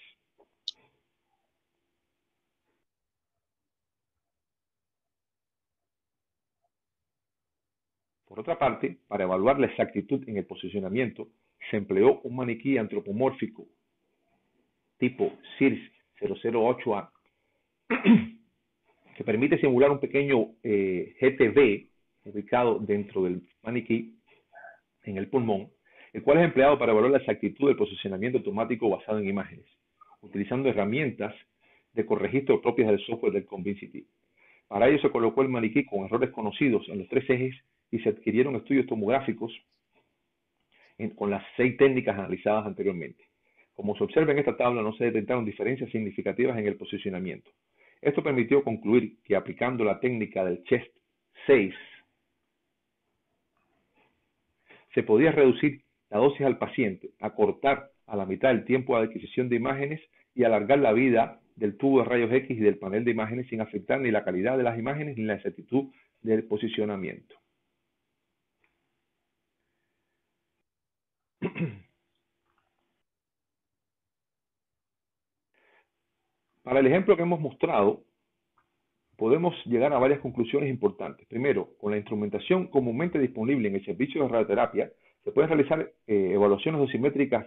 Por otra parte, para evaluar la exactitud en el posicionamiento, se empleó un maniquí antropomórfico tipo CIRS 008A que permite simular un pequeño GTV ubicado dentro del maniquí en el pulmón, el cual es empleado para evaluar la exactitud del posicionamiento automático basado en imágenes, utilizando herramientas de corregistro propias del software del ConvinCT. Para ello se colocó el maniquí con errores conocidos en los 3 ejes y se adquirieron estudios tomográficos con las 6 técnicas analizadas anteriormente. Como se observa en esta tabla, no se detectaron diferencias significativas en el posicionamiento. Esto permitió concluir que aplicando la técnica del CHEST 6 se podía reducir la dosis al paciente, acortar a la mitad el tiempo de adquisición de imágenes y alargar la vida del tubo de rayos X y del panel de imágenes sin afectar ni la calidad de las imágenes ni la exactitud del posicionamiento. Para el ejemplo que hemos mostrado, podemos llegar a varias conclusiones importantes. Primero, con la instrumentación comúnmente disponible en el servicio de radioterapia, se pueden realizar evaluaciones dosimétricas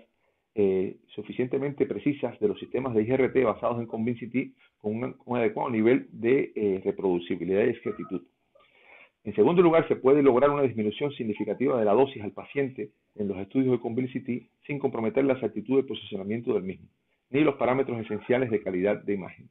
suficientemente precisas de los sistemas de IGRT basados en ConvinCT con un adecuado nivel de reproducibilidad y exactitud. En segundo lugar, se puede lograr una disminución significativa de la dosis al paciente en los estudios de ConvinCT sin comprometer la exactitud de posicionamiento del mismo, ni los parámetros esenciales de calidad de imagen.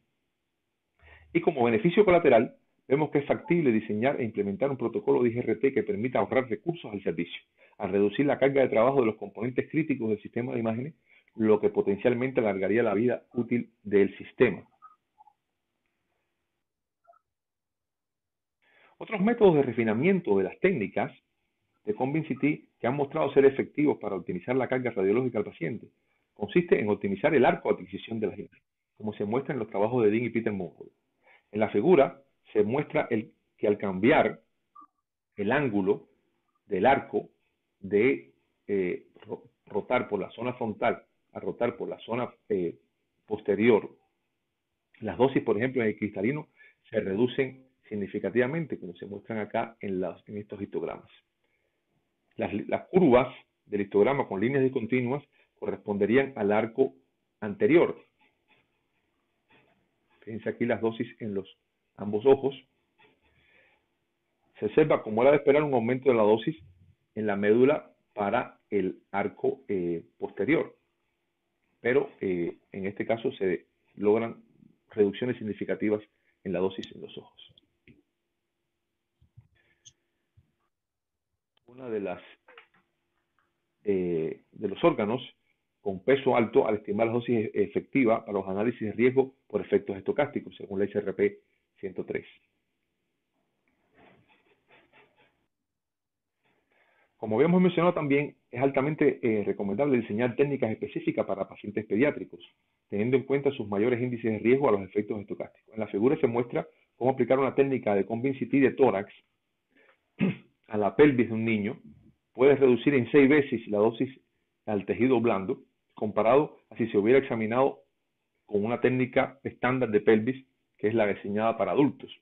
Y como beneficio colateral, vemos que es factible diseñar e implementar un protocolo de IGRT que permita ahorrar recursos al servicio, al reducir la carga de trabajo de los componentes críticos del sistema de imágenes, lo que potencialmente alargaría la vida útil del sistema. Otros métodos de refinamiento de las técnicas de Convince CT que han mostrado ser efectivos para optimizar la carga radiológica al paciente consiste en optimizar el arco de adquisición de las imágenes, como se muestra en los trabajos de Dean y Peter Monroe. En la figura se muestra que al cambiar el ángulo del arco de rotar por la zona frontal a rotar por la zona posterior, las dosis, por ejemplo, en el cristalino se reducen significativamente, como se muestran acá en estos histogramas. Las curvas del histograma con líneas discontinuas corresponderían al arco anterior. Fíjense aquí las dosis en ambos ojos. Se observa, como era de esperar, un aumento de la dosis en la médula para el arco posterior. Pero en este caso se logran reducciones significativas en la dosis en los ojos. Una de los órganos con peso alto al estimar la dosis efectiva para los análisis de riesgo por efectos estocásticos, según la ICRP 103. Como habíamos mencionado también, es altamente recomendable diseñar técnicas específicas para pacientes pediátricos, teniendo en cuenta sus mayores índices de riesgo a los efectos estocásticos. En la figura se muestra cómo aplicar una técnica de Convince CT de tórax a la pelvis de un niño puede reducir en 6 veces la dosis al tejido blando, comparado a si se hubiera examinado con una técnica estándar de pelvis, que es la diseñada para adultos.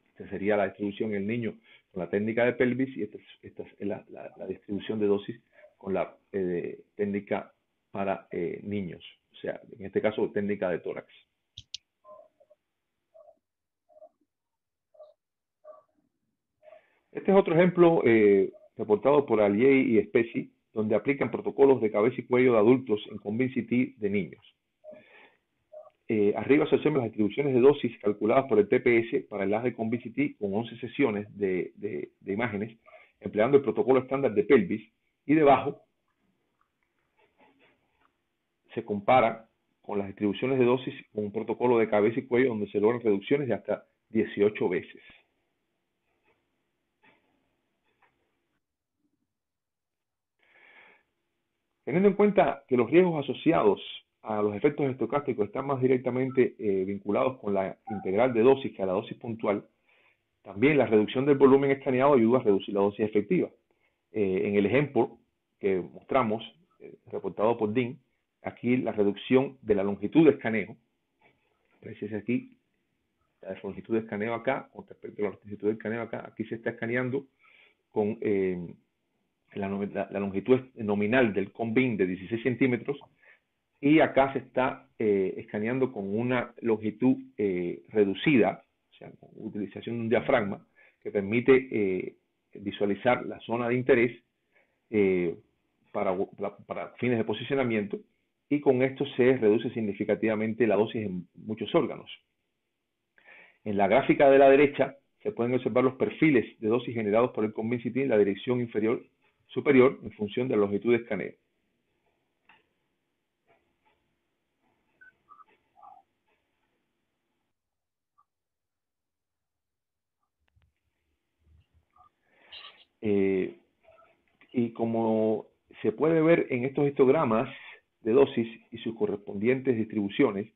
Esta sería la distribución en el niño con la técnica de pelvis, y esta es la distribución de dosis con la técnica para niños, o sea, en este caso técnica de tórax. Este es otro ejemplo reportado por Alier y Speci, donde aplican protocolos de cabeza y cuello de adultos en Convince CT de niños. Arriba se observan las distribuciones de dosis calculadas por el TPS para el LAS de Convince CT con 11 sesiones de imágenes, empleando el protocolo estándar de pelvis, y debajo se compara con las distribuciones de dosis con un protocolo de cabeza y cuello donde se logran reducciones de hasta 18 veces. Teniendo en cuenta que los riesgos asociados a los efectos estocásticos están más directamente vinculados con la integral de dosis que a la dosis puntual, también la reducción del volumen escaneado ayuda a reducir la dosis efectiva. En el ejemplo que mostramos, reportado por Dean, aquí la reducción de la longitud de escaneo, aparece aquí la longitud de escaneo acá, con respecto a la longitud de escaneo acá, aquí se está escaneando con la longitud nominal del Convin de 16 centímetros, y acá se está escaneando con una longitud reducida, o sea, con utilización de un diafragma que permite visualizar la zona de interés para fines de posicionamiento, y con esto se reduce significativamente la dosis en muchos órganos. En la gráfica de la derecha se pueden observar los perfiles de dosis generados por el Convince CT en la dirección superior en función de la longitud de escaneo. Y como se puede ver en estos histogramas de dosis y sus correspondientes distribuciones,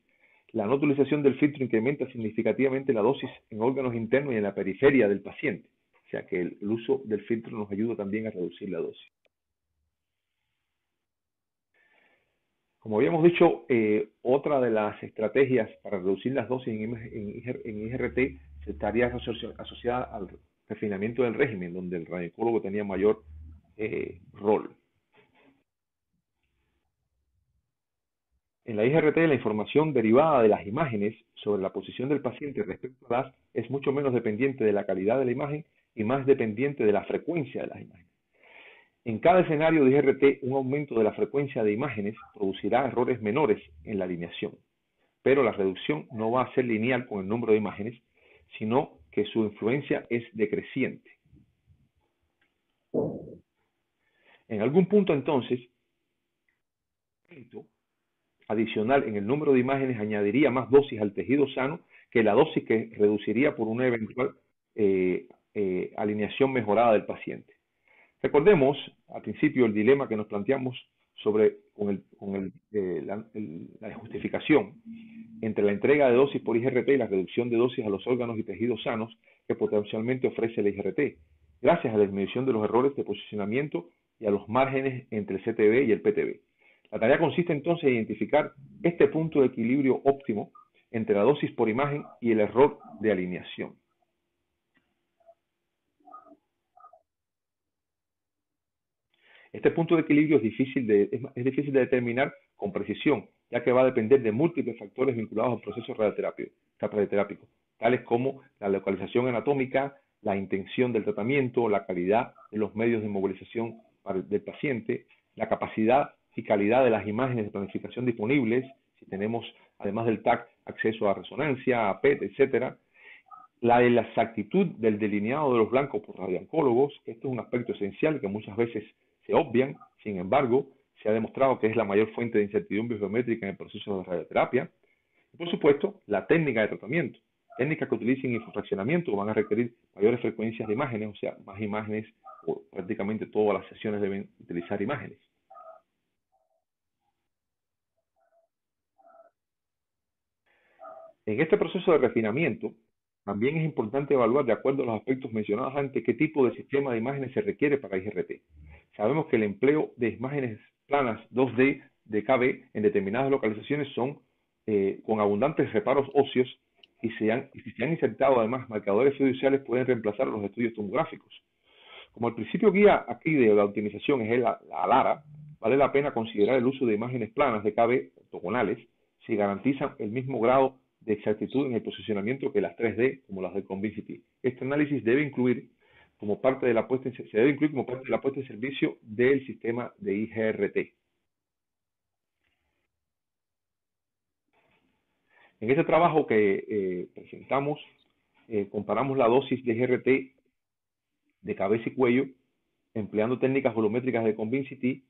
la no utilización del filtro incrementa significativamente la dosis en órganos internos y en la periferia del paciente. O sea que el uso del filtro nos ayuda también a reducir la dosis. Como habíamos dicho, otra de las estrategias para reducir las dosis en IGRT se estaría asociada al refinamiento del régimen, donde el radiocólogo tenía mayor rol. En la IGRT, la información derivada de las imágenes sobre la posición del paciente respecto a las es mucho menos dependiente de la calidad de la imagen y más dependiente de la frecuencia de las imágenes. En cada escenario de IGRT, un aumento de la frecuencia de imágenes producirá errores menores en la alineación, pero la reducción no va a ser lineal con el número de imágenes, sino que su influencia es decreciente. En algún punto, entonces, adicional en el número de imágenes añadiría más dosis al tejido sano que la dosis que reduciría por una eventual alineación mejorada del paciente. Recordemos al principio el dilema que nos planteamos la justificación entre la entrega de dosis por IGRT y la reducción de dosis a los órganos y tejidos sanos que potencialmente ofrece el IGRT, gracias a la disminución de los errores de posicionamiento y a los márgenes entre el CTB y el PTB. La tarea consiste entonces en identificar este punto de equilibrio óptimo entre la dosis por imagen y el error de alineación. Este punto de equilibrio es difícil de determinar con precisión, ya que va a depender de múltiples factores vinculados al proceso radioterápico, tales como la localización anatómica, la intención del tratamiento, la calidad de los medios de inmovilización del paciente, la capacidad y calidad de las imágenes de planificación disponibles, si tenemos, además del TAC, acceso a resonancia, a PET, etc., la exactitud del delineado de los blancos por radiooncólogos, que esto es un aspecto esencial que muchas veces se obvian, sin embargo, se ha demostrado que es la mayor fuente de incertidumbre geométrica en el proceso de radioterapia. Y por supuesto, la técnica de tratamiento. Técnicas que utilicen infrafraccionamiento van a requerir mayores frecuencias de imágenes, o sea, más imágenes, o prácticamente todas las sesiones deben utilizar imágenes. En este proceso de refinamiento, también es importante evaluar, de acuerdo a los aspectos mencionados antes, qué tipo de sistema de imágenes se requiere para IGRT. Sabemos que el empleo de imágenes planas 2D de KB en determinadas localizaciones son con abundantes reparos óseos y si se han insertado además marcadores fiduciales pueden reemplazar los estudios tomográficos. Como el principio guía aquí de la optimización es la LARA, vale la pena considerar el uso de imágenes planas de KB ortogonales si garantizan el mismo grado de exactitud en el posicionamiento que las 3D, como las del Convincity. Este análisis debe incluir como parte de la puesta en servicio del sistema de IGRT. En este trabajo que presentamos, comparamos la dosis de IGRT de cabeza y cuello empleando técnicas volumétricas de Convincity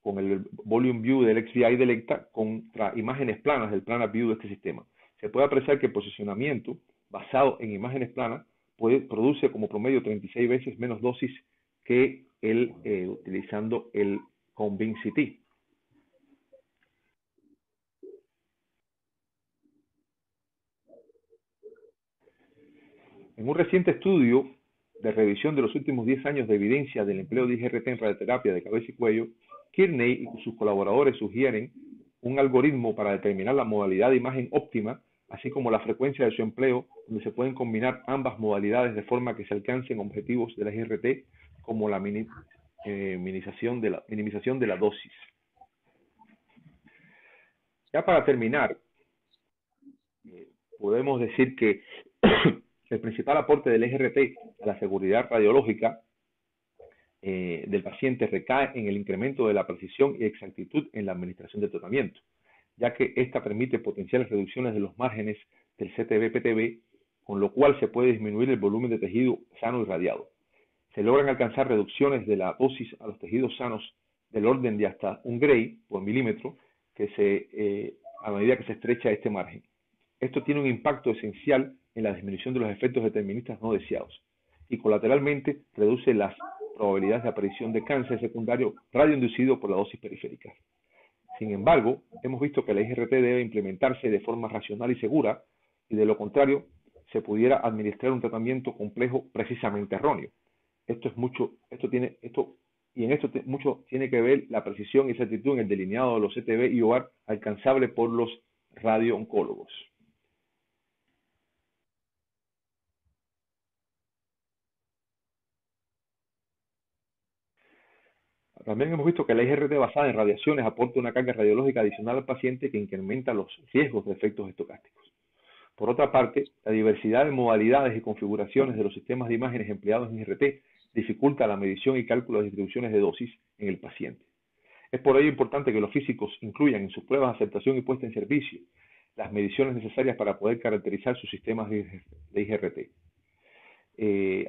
con el Volume View del XVI del ECTA contra imágenes planas del Planar View de este sistema. Se puede apreciar que el posicionamiento basado en imágenes planas produce como promedio 36 veces menos dosis que utilizando el Convincity. En un reciente estudio de revisión de los últimos 10 años de evidencia del empleo de IGRT en radioterapia de cabeza y cuello, Kearney y sus colaboradores sugieren un algoritmo para determinar la modalidad de imagen óptima, así como la frecuencia de su empleo, donde se pueden combinar ambas modalidades de forma que se alcancen objetivos de la IGRT, como la minimización de la dosis. Ya para terminar, podemos decir que el principal aporte del IGRT a la seguridad radiológica del paciente recae en el incremento de la precisión y exactitud en la administración del tratamiento, ya que esta permite potenciales reducciones de los márgenes del CTB-PTB, con lo cual se puede disminuir el volumen de tejido sano irradiado. Se logran alcanzar reducciones de la dosis a los tejidos sanos del orden de hasta 1 Gray por milímetro a medida que se estrecha este margen. Esto tiene un impacto esencial en la disminución de los efectos deterministas no deseados y colateralmente reduce las probabilidades de aparición de cáncer secundario radioinducido por la dosis periférica. Sin embargo, hemos visto que la IGRT debe implementarse de forma racional y segura, y de lo contrario, se pudiera administrar un tratamiento complejo precisamente erróneo. Mucho tiene que ver la precisión y exactitud en el delineado de los CTB y OAR alcanzable por los radiooncólogos. También hemos visto que la IGRT basada en radiaciones aporta una carga radiológica adicional al paciente que incrementa los riesgos de efectos estocásticos. Por otra parte, la diversidad de modalidades y configuraciones de los sistemas de imágenes empleados en IGRT dificulta la medición y cálculo de distribuciones de dosis en el paciente. Es por ello importante que los físicos incluyan en sus pruebas de aceptación y puesta en servicio las mediciones necesarias para poder caracterizar sus sistemas de IGRT.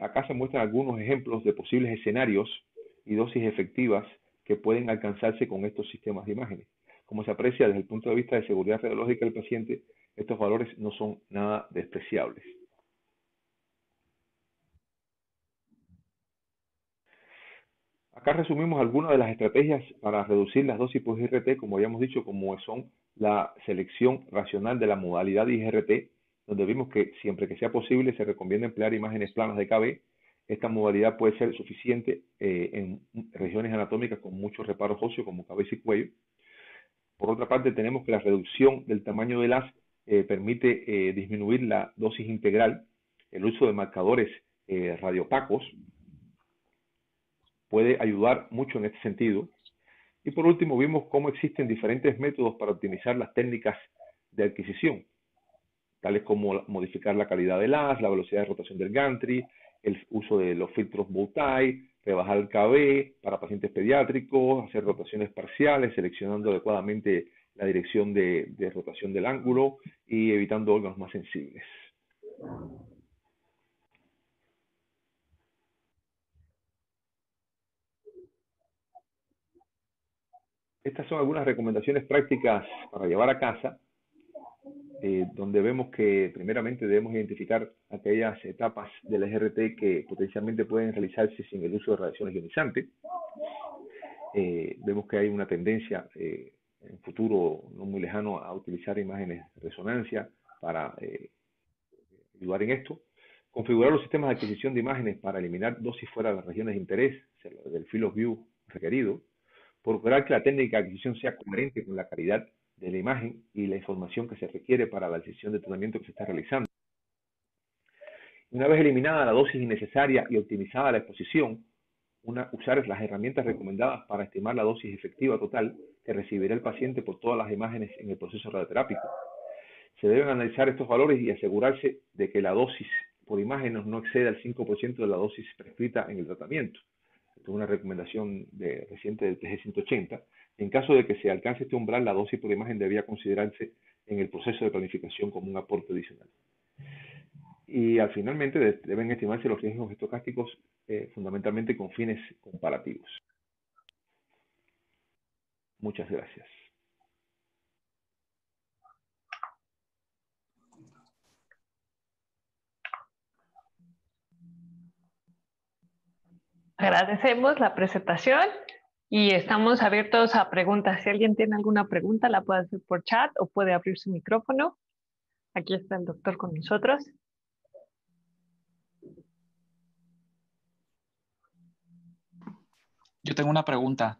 Acá se muestran algunos ejemplos de posibles escenarios y dosis efectivas que pueden alcanzarse con estos sistemas de imágenes. como se aprecia desde el punto de vista de seguridad radiológica del paciente, estos valores no son nada despreciables. Acá resumimos algunas de las estrategias para reducir las dosis por IGRT, como habíamos dicho, como son la selección racional de la modalidad de IGRT, donde vimos que siempre que sea posible se recomienda emplear imágenes planas de KB. Esta modalidad puede ser suficiente en regiones anatómicas con muchos reparos óseos como cabeza y cuello. Por otra parte, tenemos que la reducción del tamaño del haz permite disminuir la dosis integral. El uso de marcadores radiopacos puede ayudar mucho en este sentido. Y por último, vimos cómo existen diferentes métodos para optimizar las técnicas de adquisición, tales como modificar la calidad del haz, la velocidad de rotación del gantry, el uso de los filtros Bowtie, rebajar el KB para pacientes pediátricos, hacer rotaciones parciales, seleccionando adecuadamente la dirección de rotación del ángulo y evitando órganos más sensibles. Estas son algunas recomendaciones prácticas para llevar a casa, donde vemos que primeramente debemos identificar aquellas etapas del IGRT que potencialmente pueden realizarse sin el uso de radiaciones ionizantes. Vemos que hay una tendencia en futuro no muy lejano a utilizar imágenes de resonancia para ayudar en esto. Configurar los sistemas de adquisición de imágenes para eliminar dosis fuera de las regiones de interés, del field of view requerido. Procurar que la técnica de adquisición sea coherente con la calidad de la imagen y la información que se requiere para la decisión de tratamiento que se está realizando. Una vez eliminada la dosis innecesaria y optimizada la exposición, usar las herramientas recomendadas para estimar la dosis efectiva total que recibirá el paciente por todas las imágenes en el proceso radioterápico. Se deben analizar estos valores y asegurarse de que la dosis por imágenes no exceda el 5% de la dosis prescrita en el tratamiento. Esto es una recomendación reciente del TG180. En caso de que se alcance este umbral, la dosis por imagen debía considerarse en el proceso de planificación como un aporte adicional. Y finalmente deben estimarse los riesgos estocásticos fundamentalmente con fines comparativos. Muchas gracias. Agradecemos la presentación y estamos abiertos a preguntas. Si alguien tiene alguna pregunta, la puede hacer por chat o puede abrir su micrófono. Aquí está el doctor con nosotros. Yo tengo una pregunta.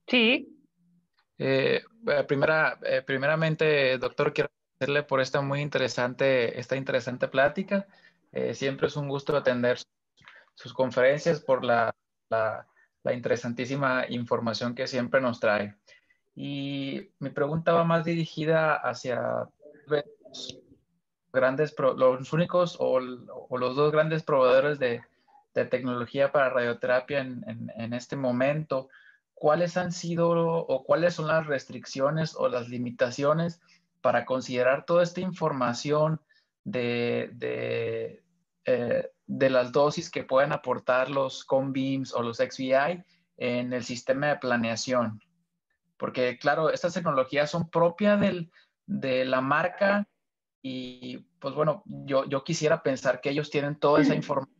Sí. Primeramente, doctor, quiero agradecerle por esta interesante plática. Siempre es un gusto atender sus conferencias por la interesantísima información que siempre nos trae. Y mi pregunta va más dirigida hacia los únicos o los dos grandes proveedores de tecnología para radioterapia en este momento. ¿Cuáles han sido o cuáles son las restricciones o las limitaciones para considerar toda esta información de las dosis que pueden aportar los COM-beams o los XVI en el sistema de planeación? Porque, claro, estas tecnologías son propias de la marca y, pues bueno, yo quisiera pensar que ellos tienen toda esa información,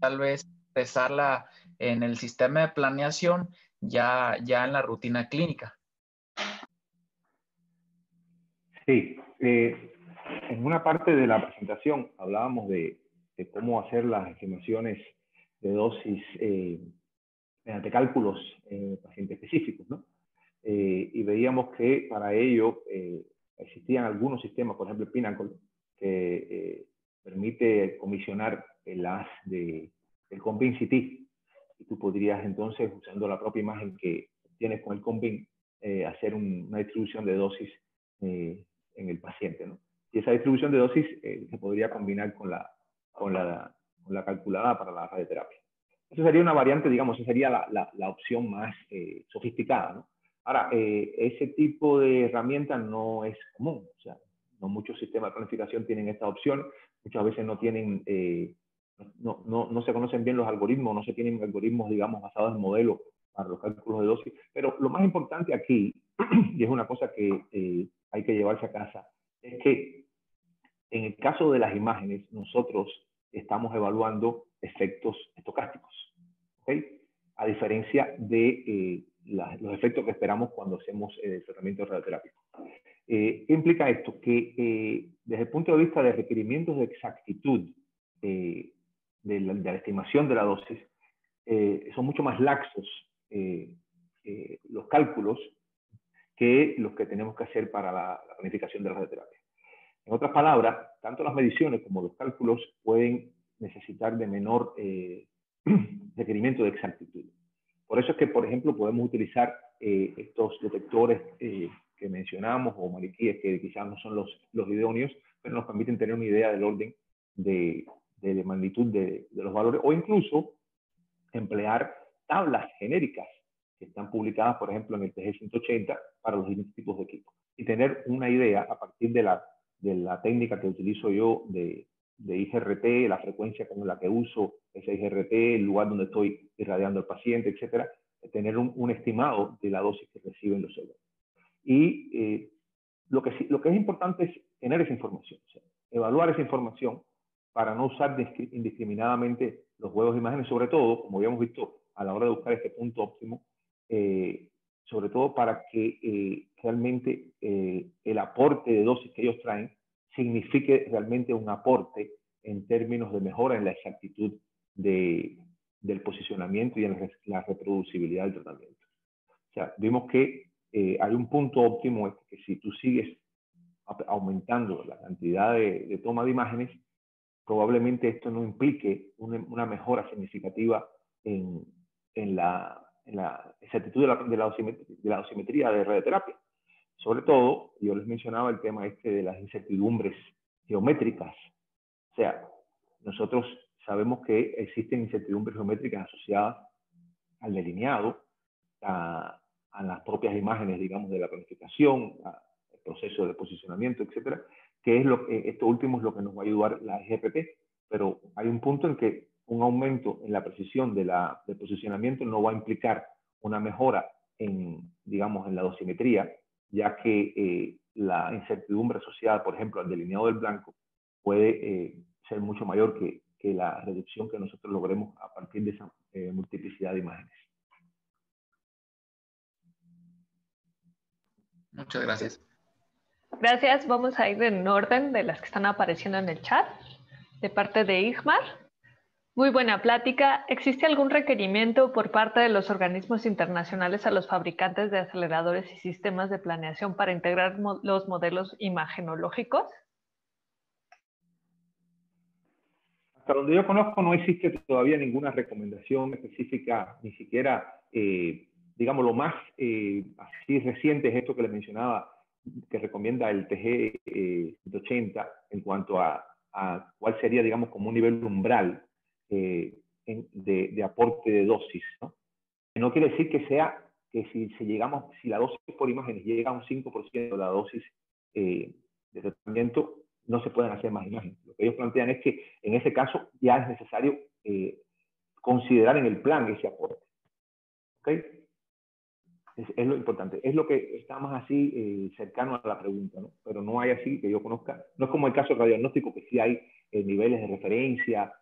tal vez expresarla en el sistema de planeación ya en la rutina clínica. Sí, en una parte de la presentación hablábamos de cómo hacer las estimaciones de dosis mediante cálculos paciente específicos, ¿no? Y veíamos que para ello existían algunos sistemas, por ejemplo el Pinnacle, que permite comisionar el haz del COM-beam CT. Y tú podrías entonces, usando la propia imagen que tienes con el COM-beam, hacer una distribución de dosis en el paciente, ¿no? Y esa distribución de dosis se podría combinar con la calculada para la radioterapia. Esa sería una variante, digamos, esa sería la opción más sofisticada, ¿no? Ahora, ese tipo de herramienta no es común, o sea, no muchos sistemas de planificación tienen esta opción, muchas veces no tienen, no se conocen bien los algoritmos, no se tienen algoritmos, digamos, basados en modelos para los cálculos de dosis, pero lo más importante aquí y es una cosa que hay que llevarse a casa, es que en el caso de las imágenes, nosotros estamos evaluando efectos estocásticos, ¿okay? A diferencia de los efectos que esperamos cuando hacemos el tratamiento radioterápico. ¿Qué implica esto? Que desde el punto de vista de requerimientos de exactitud de la estimación de la dosis, son mucho más laxos los cálculos que los que tenemos que hacer para la planificación de la radioterapia. En otras palabras, tanto las mediciones como los cálculos pueden necesitar de menor requerimiento de exactitud. Por eso es que, por ejemplo, podemos utilizar estos detectores que mencionamos o maniquíes que quizás no son los idóneos, pero nos permiten tener una idea del orden de magnitud de los valores, o incluso emplear tablas genéricas que están publicadas, por ejemplo, en el TG 180 para los distintos tipos de equipos. Y tener una idea a partir de la técnica que utilizo yo de IGRT, la frecuencia con la que uso ese IGRT, el lugar donde estoy irradiando al paciente, etcétera, tener un estimado de la dosis que reciben los cerebros. Y lo que es importante es tener esa información, o sea, evaluar esa información para no usar indiscriminadamente los juegos de imágenes, sobre todo, como habíamos visto a la hora de buscar este punto óptimo, sobre todo para que realmente el aporte de dosis que ellos traen signifique realmente un aporte en términos de mejora en la exactitud del posicionamiento y en la reproducibilidad del tratamiento. O sea, vimos que hay un punto óptimo, es que si tú sigues aumentando la cantidad de toma de imágenes, probablemente esto no implique una mejora significativa en la exactitud de la dosimetría de radioterapia. Sobre todo, yo les mencionaba el tema de las incertidumbres geométricas. O sea, nosotros sabemos que existen incertidumbres geométricas asociadas al delineado, a las propias imágenes, digamos, de la planificación, al proceso de posicionamiento, etcétera, que es esto último es lo que nos va a ayudar la IGRT, pero hay un punto en que un aumento en la precisión del posicionamiento no va a implicar una mejora digamos, en la dosimetría, ya que la incertidumbre asociada, por ejemplo, al delineado del blanco puede ser mucho mayor que la reducción que nosotros logremos a partir de esa multiplicidad de imágenes. Muchas gracias. Gracias. Vamos a ir en orden de las que están apareciendo en el chat. De parte de Igmar. Muy buena plática. ¿Existe algún requerimiento por parte de los organismos internacionales a los fabricantes de aceleradores y sistemas de planeación para integrar los modelos imagenológicos? Hasta donde yo conozco no existe todavía ninguna recomendación específica, ni siquiera, digamos, lo más así reciente es esto que les mencionaba, que recomienda el TG 180 en cuanto a cuál sería, digamos, como un nivel umbral de aporte de dosis, ¿no? No quiere decir que si la dosis por imágenes llega a un 5% de la dosis de tratamiento, no se pueden hacer más imágenes. Lo que ellos plantean es que en ese caso ya es necesario considerar en el plan ese aporte. ¿Okay? Es lo importante. Es lo que está más así cercano a la pregunta, ¿no? Pero no hay así que yo conozca. No es como el caso radiodiagnóstico, que sí hay niveles de referencia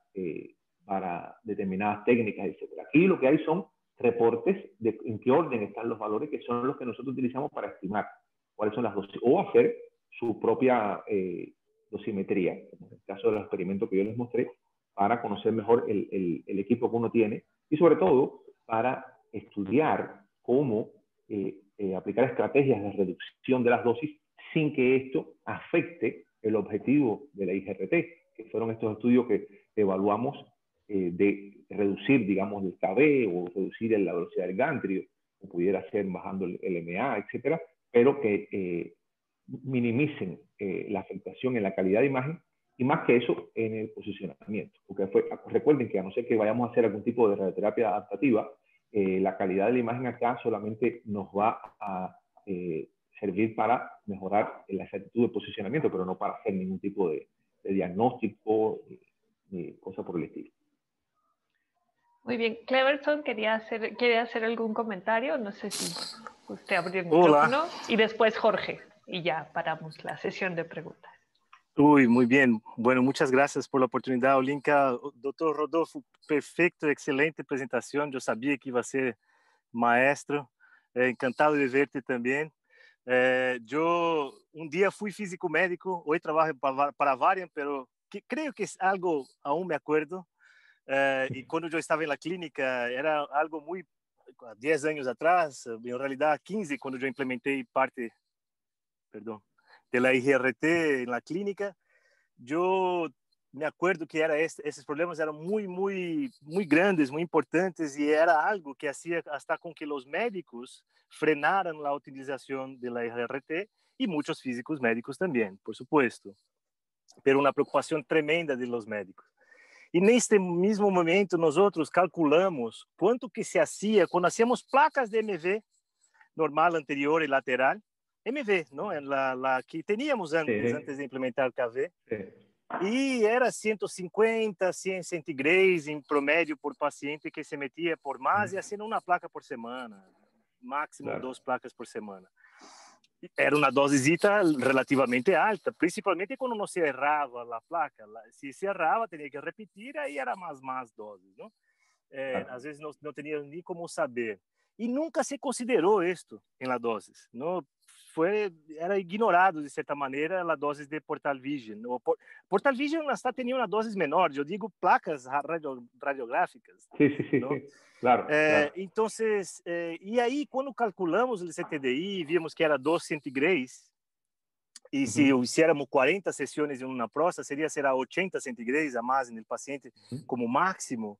para determinadas técnicas, etc. Aquí lo que hay son reportes de en qué orden están los valores, que son los que nosotros utilizamos para estimar cuáles son las dosis, o hacer su propia dosimetría, como en el caso de los experimentos que yo les mostré, para conocer mejor el equipo que uno tiene y sobre todo para estudiar cómo aplicar estrategias de reducción de las dosis sin que esto afecte el objetivo de la IGRT, que fueron estos estudios que evaluamos de reducir, digamos, el KB o reducir la velocidad del gantrio, o pudiera ser bajando el MA, etcétera, pero que minimicen la afectación en la calidad de imagen y más que eso en el posicionamiento. Porque recuerden que a no ser que vayamos a hacer algún tipo de radioterapia adaptativa, la calidad de la imagen acá solamente nos va a servir para mejorar la exactitud de posicionamiento, pero no para hacer ningún tipo de diagnóstico ni cosa por el estilo. Muy bien. Cleverson quiere hacer algún comentario. No sé si Usted abrió el Hola. micrófono y después Jorge. Y ya paramos la sesión de preguntas. Uy, muy bien. Bueno, muchas gracias por la oportunidad, Olinka. Doctor Rodolfo, perfecto, excelente presentación. Yo sabía que iba a ser maestro. Encantado de verte también. Yo un día fui físico médico, hoy trabajo para Varian, pero creo que es algo, aún me acuerdo. Y cuando yo estaba en la clínica, era algo muy, 10 años atrás, en realidad 15, cuando yo implementé parte, perdón, de la IGRT en la clínica. Yo me acuerdo que esses problemas eram muito grandes, muito importantes, e era algo que hacía hasta com que os médicos frenaran a utilização da IRT e muitos físicos médicos também, por supuesto. Pero uma preocupação tremenda de los médicos. E neste mesmo momento, nós outros calculamos quanto que se hacía quando hacíamos placas de MV, normal, anterior e lateral, MV, não? La que teníamos antes de implementar o KV. E era 150, 100 centigrays em promédio por paciente que se metia por mais, e assim uma placa por semana, máximo 2 placas por semana. Era uma dosezita relativamente alta, principalmente quando não se errava a placa. Se se errava, tinha que repetir, aí era mais doses, não? Às vezes não tinha nem como saber. E nunca se considerou isto em la dosis, não? Era ignorado de certa maneira a dose de Portal Vision. Portal Vision hasta tinha uma dose menor, eu digo placas radiográficas. Sí, claro, claro. Então, e aí quando calculamos o CTDI, vimos que era 2 centigrays, e se hiciéramos 40 sessões em uma próstata, será 80 centigrays a mais no paciente como máximo.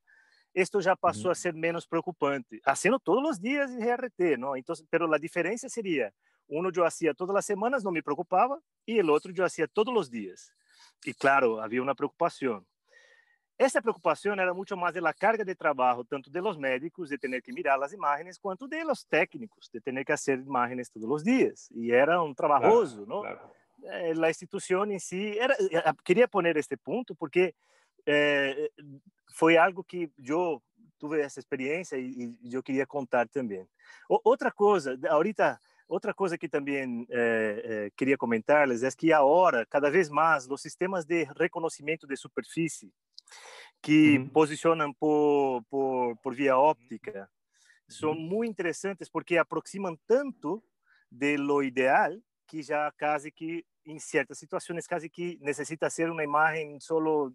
Isto já passou a ser menos preocupante, haciendo todos os dias em RT, não? Então, pero a diferença seria, eu hacía todas as semanas, não me preocupava, e o outro eu hacía todos os dias. E claro, havia uma preocupação. Essa preocupação era muito mais da carga de trabalho, tanto de los médicos, de ter que mirar as imagens, quanto de los técnicos, de ter que fazer imagens todos os dias. E era trabalhoso, não? Claro. A instituição em si, queria poner este ponto, porque foi algo que eu tive essa experiência e eu queria contar também. Outra coisa que também queria comentar-lhes é que agora, cada vez mais, os sistemas de reconhecimento de superfície que posicionam por via óptica são muito interessantes porque aproximam tanto de lo ideal que já quase que, em certas situações, quase que necessita ser uma imagem solo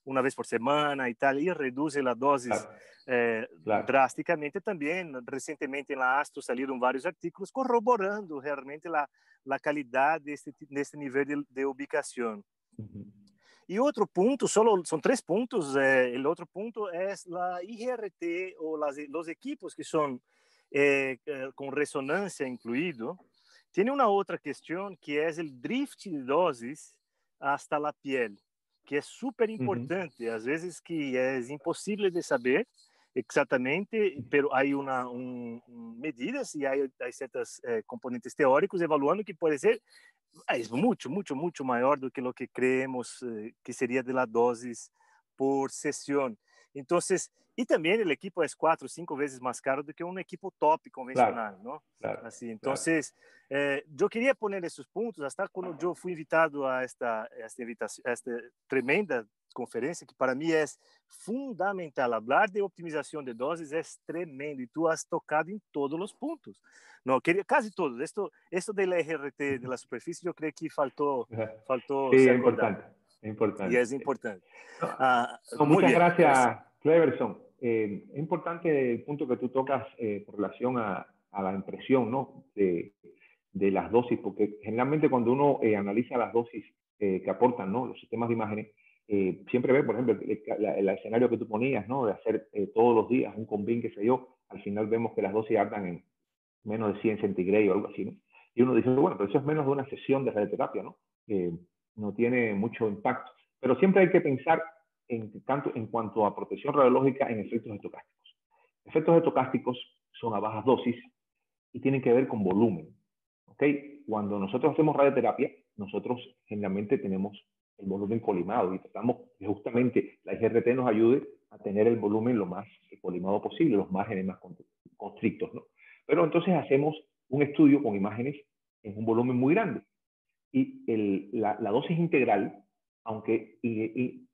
uma vez por semana e tal, e reduz a doses drasticamente também. Recentemente, na Astro, saíram vários artigos corroborando realmente a qualidade desse nível de ubicação. E outro ponto, são 3 pontos, o outro ponto é a IRT, ou os equipos que são com ressonância incluído, tem uma outra questão que é o drift de doses hasta a piel, que é super importante, às vezes que é impossível de saber exatamente, mas há medidas e há certos componentes teóricos evaluando que pode ser muito maior do que o que creemos que seria de la dosis por sessão. Então, e também o equipo é 4 ou 5 vezes mais caro do que um equipo top convencional, não? Assim, então, eu queria pôr esses pontos, até quando eu fui invitado a esta tremenda conferência, que para mim é fundamental. Falar de optimização de doses é tremendo, e tu has tocado em todos os pontos. Não, quase todos. Esto da RT de la superfície, eu creio que faltou sí, es importante. Y es importante. Muchas gracias, Cleverson. Es importante el punto que tú tocas con relación a la impresión, ¿no? de las dosis, porque generalmente cuando uno analiza las dosis que aportan, ¿no? Los sistemas de imágenes, siempre ve, por ejemplo, el escenario que tú ponías, ¿no? De hacer todos los días un combin, qué sé yo, al final vemos que las dosis andan en menos de 100 centigrados o algo así, ¿no? Y uno dice, bueno, pero eso es menos de una sesión de radioterapia, ¿no? No tiene mucho impacto. Pero siempre hay que pensar tanto en cuanto a protección radiológica en efectos estocásticos. Efectos estocásticos son a bajas dosis y tienen que ver con volumen. ¿Okay? Cuando nosotros hacemos radioterapia, nosotros generalmente tenemos el volumen colimado y tratamos que justamente la IGRT nos ayude a tener el volumen lo más colimado posible, los márgenes más constrictos, ¿no? Pero entonces hacemos un estudio con imágenes en un volumen muy grande. Y la dosis integral, aunque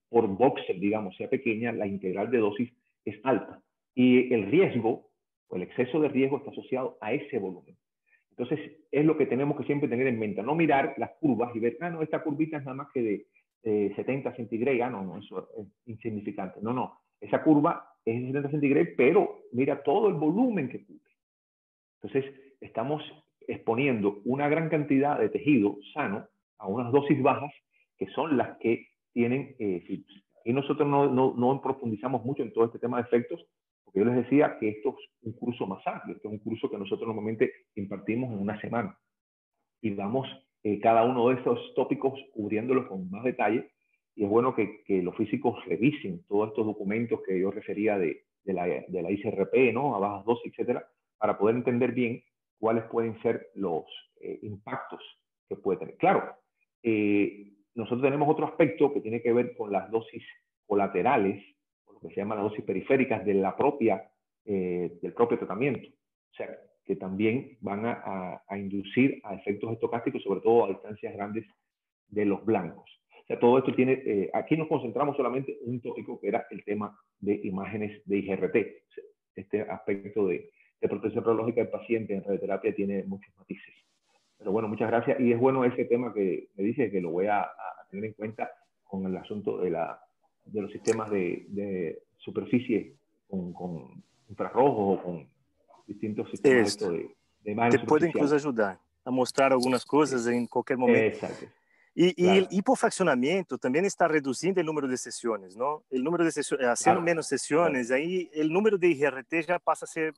por voxel, digamos, sea pequeña, la integral de dosis es alta. Y el riesgo, o el exceso de riesgo, está asociado a ese volumen. Entonces, es lo que tenemos que siempre tener en mente. No mirar las curvas y ver, no, esta curvita es nada más que de 70 centigrados. No, eso es insignificante. No. Esa curva es de 70 centigrados, pero mira todo el volumen que cubre. Entonces, estamos exponiendo una gran cantidad de tejido sano a unas dosis bajas, que son las que tienen, y nosotros no profundizamos mucho en todo este tema de efectos, porque yo les decía que esto es un curso más amplio, esto es un curso que nosotros normalmente impartimos en una semana, y vamos cada uno de esos tópicos cubriéndolos con más detalle, y es bueno que los físicos revisen todos estos documentos que yo refería de la ICRP, ¿no? A bajas dosis, etcétera, para poder entender bien cuáles pueden ser los impactos que puede tener. Claro, nosotros tenemos otro aspecto que tiene que ver con las dosis colaterales, o lo que se llama las dosis periféricas de la del propio tratamiento. O sea, que también van a inducir a efectos estocásticos, sobre todo a distancias grandes de los blancos. O sea, todo esto tiene, aquí nos concentramos solamente en un tópico que era el tema de imágenes de IGRT. O sea, este aspecto de protección radiológica del paciente en radioterapia tiene muchos matices. Pero bueno, muchas gracias. Y es bueno ese tema que me dice, que lo voy a tener en cuenta con el asunto de los sistemas de superficie con infrarrojos o con distintos sistemas de imagen te puede superficial. incluso ayudar a mostrar algunas cosas en cualquier momento. Exacto. Y el hipofraccionamiento también está reduciendo el número de sesiones, ¿no? El número de sesiones, haciendo menos sesiones, ahí el número de IGRT ya pasa a ser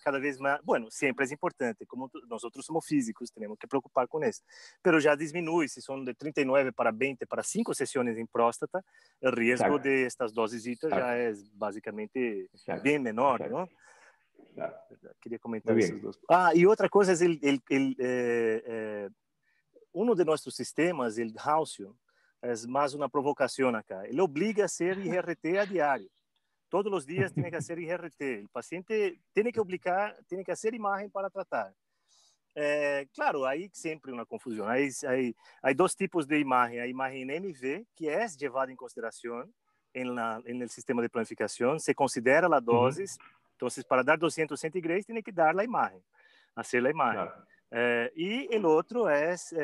cada vez más, bueno, siempre es importante, como nosotros somos físicos, tenemos que preocupar con eso, pero ya disminuye, si son de 39 para 20, para 5 sesiones en próstata, el riesgo de estas dosisitas ya es básicamente bien menor, ¿no? Claro. Quería comentar esos dos. Y otra cosa es uno de nuestros sistemas, el Halcyon, es más una provocación acá. Él obliga a hacer IGRT a diario. Todos los días tiene que hacer IGRT. El paciente tiene que hacer imagen para tratar. Claro, hay siempre una confusión. Hay dos tipos de imagen. Hay imagen MV, que es llevada en consideración en el sistema de planificación. Se considera la dosis. Entonces, para dar 200 centigrados, tiene que dar la imagen, hacer la imagen. Claro. Y el otro es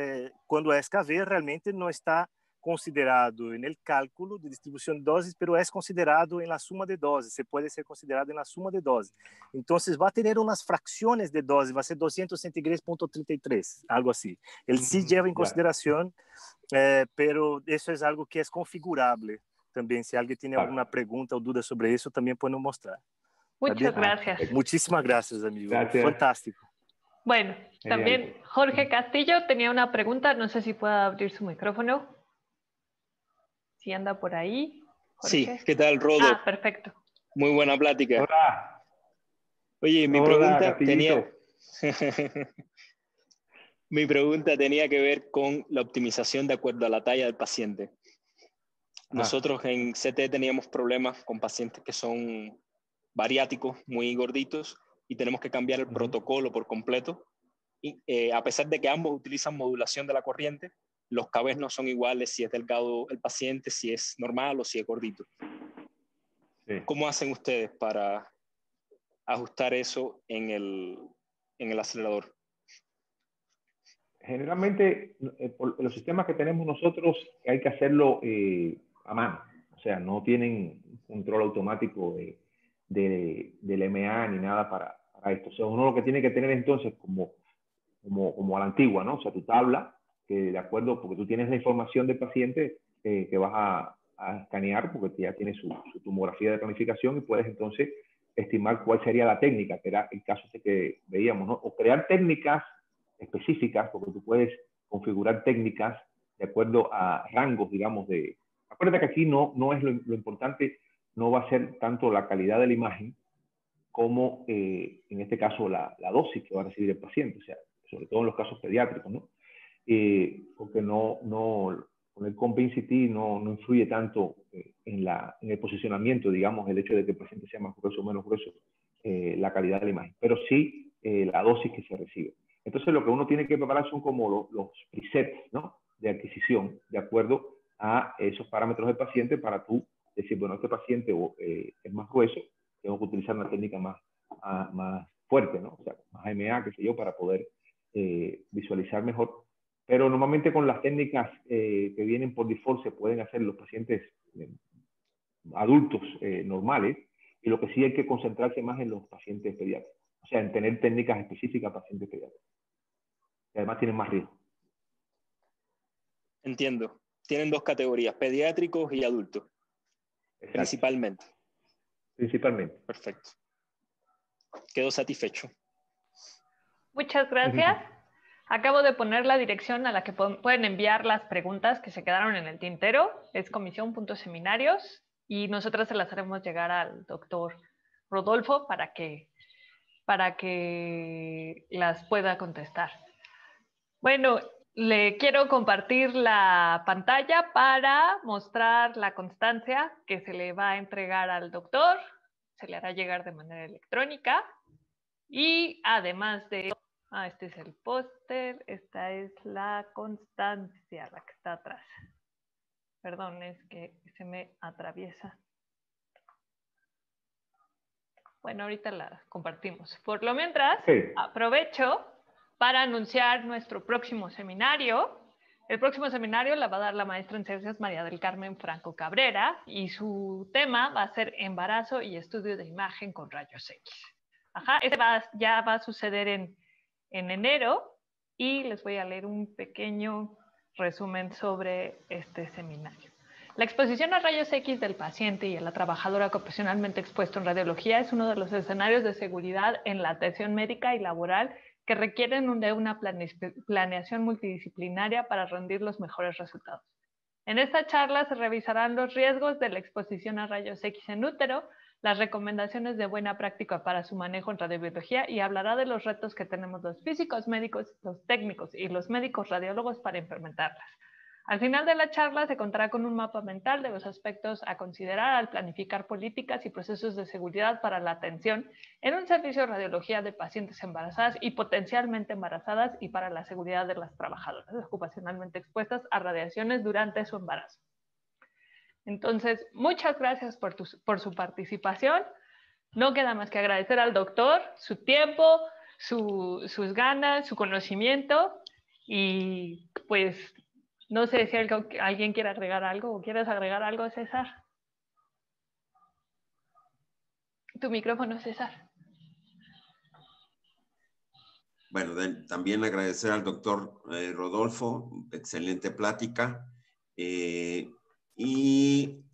cuando SKV realmente no está considerado en el cálculo de distribución de dosis, pero es considerado en la suma de dosis, se puede ser considerado en la suma de dosis. Entonces va a tener unas fracciones de dosis, va a ser 200 centigrados.33, algo así. Él sí lleva en consideración, pero eso es algo que es configurable también. Si alguien tiene alguna pregunta o duda sobre eso, también pueden mostrar. Muchas gracias. Muchísimas gracias, amigo. Gracias. Fantástico. Bueno, Genial. También Jorge Castillo tenía una pregunta, no sé si pueda abrir su micrófono. Si anda por ahí. Jorge. Sí, ¿qué tal, Rodo? Perfecto. Muy buena plática. Hola. Oye, mi pregunta tenía que ver con la optimización de acuerdo a la talla del paciente. Nosotros en CT teníamos problemas con pacientes que son bariátricos, muy gorditos, y tenemos que cambiar el protocolo por completo. Y, a pesar de que ambos utilizan modulación de la corriente, los KBs no son iguales si es delgado el paciente, si es normal o si es gordito. Sí. ¿Cómo hacen ustedes para ajustar eso en el acelerador? Generalmente, por los sistemas que tenemos nosotros, hay que hacerlo a mano. O sea, no tienen control automático del MA ni nada para esto. O sea, uno lo que tiene que tener entonces como a la antigua, ¿no? O sea, tu tabla, que de acuerdo, porque tú tienes la información del paciente que vas a escanear, porque ya tienes su tomografía de planificación y puedes entonces estimar cuál sería la técnica, que era el caso que veíamos, ¿no? O crear técnicas específicas, porque tú puedes configurar técnicas de acuerdo a rangos, digamos, de... Acuérdate que aquí no es lo importante, no va a ser tanto la calidad de la imagen como, en este caso, la dosis que va a recibir el paciente, o sea, sobre todo en los casos pediátricos, ¿no? Porque con el Compensity no influye tanto en el posicionamiento, digamos, el hecho de que el paciente sea más grueso o menos grueso, la calidad de la imagen. Pero sí la dosis que se recibe. Entonces lo que uno tiene que preparar son como los presets, ¿no?, de adquisición, de acuerdo a esos parámetros del paciente, para tú decir, bueno, este paciente es más grueso, tengo que utilizar una técnica más fuerte, ¿no?, o sea, más AMA, qué sé yo, para poder visualizar mejor. Pero normalmente con las técnicas que vienen por default se pueden hacer los pacientes adultos normales, y lo que sí hay que concentrarse más en los pacientes pediátricos, o sea, en tener técnicas específicas para pacientes pediátricos, que además tienen más riesgo. Entiendo. Tienen dos categorías, pediátricos y adultos. Exacto. Principalmente. Principalmente. Perfecto. Quedo satisfecho. Muchas gracias. Acabo de poner la dirección a la que pueden enviar las preguntas que se quedaron en el tintero. Es comisión.seminarios, y nosotras se las haremos llegar al doctor Rodolfo para que las pueda contestar. Bueno, le quiero compartir la pantalla para mostrar la constancia que se le va a entregar al doctor. Se le hará llegar de manera electrónica. Y además de eso, este es el póster, esta es la constancia, la que está atrás. Perdón, es que se me atraviesa. Bueno, ahorita la compartimos. Por lo mientras, aprovecho para anunciar nuestro próximo seminario. El próximo seminario la va a dar la maestra en ciencias María del Carmen Franco Cabrera, y su tema va a ser embarazo y estudio de imagen con rayos X. Ajá, ya va a suceder en enero, y les voy a leer un pequeño resumen sobre este seminario. La exposición a rayos X del paciente y a la trabajadora ocupacionalmente expuesto en radiología es uno de los escenarios de seguridad en la atención médica y laboral que requieren de una planeación multidisciplinaria para rendir los mejores resultados. En esta charla se revisarán los riesgos de la exposición a rayos X en útero, las recomendaciones de buena práctica para su manejo en radiobiología, y hablará de los retos que tenemos los físicos médicos, los técnicos y los médicos radiólogos para implementarlas. Al final de la charla se contará con un mapa mental de los aspectos a considerar al planificar políticas y procesos de seguridad para la atención en un servicio de radiología de pacientes embarazadas y potencialmente embarazadas, y para la seguridad de las trabajadoras ocupacionalmente expuestas a radiaciones durante su embarazo. Entonces, muchas gracias por su participación. No queda más que agradecer al doctor su tiempo, sus ganas, su conocimiento, y pues no sé si alguien quiere agregar algo, o quieres agregar algo, César. Tu micrófono, César. Bueno, también agradecer al doctor Rodolfo, excelente plática, e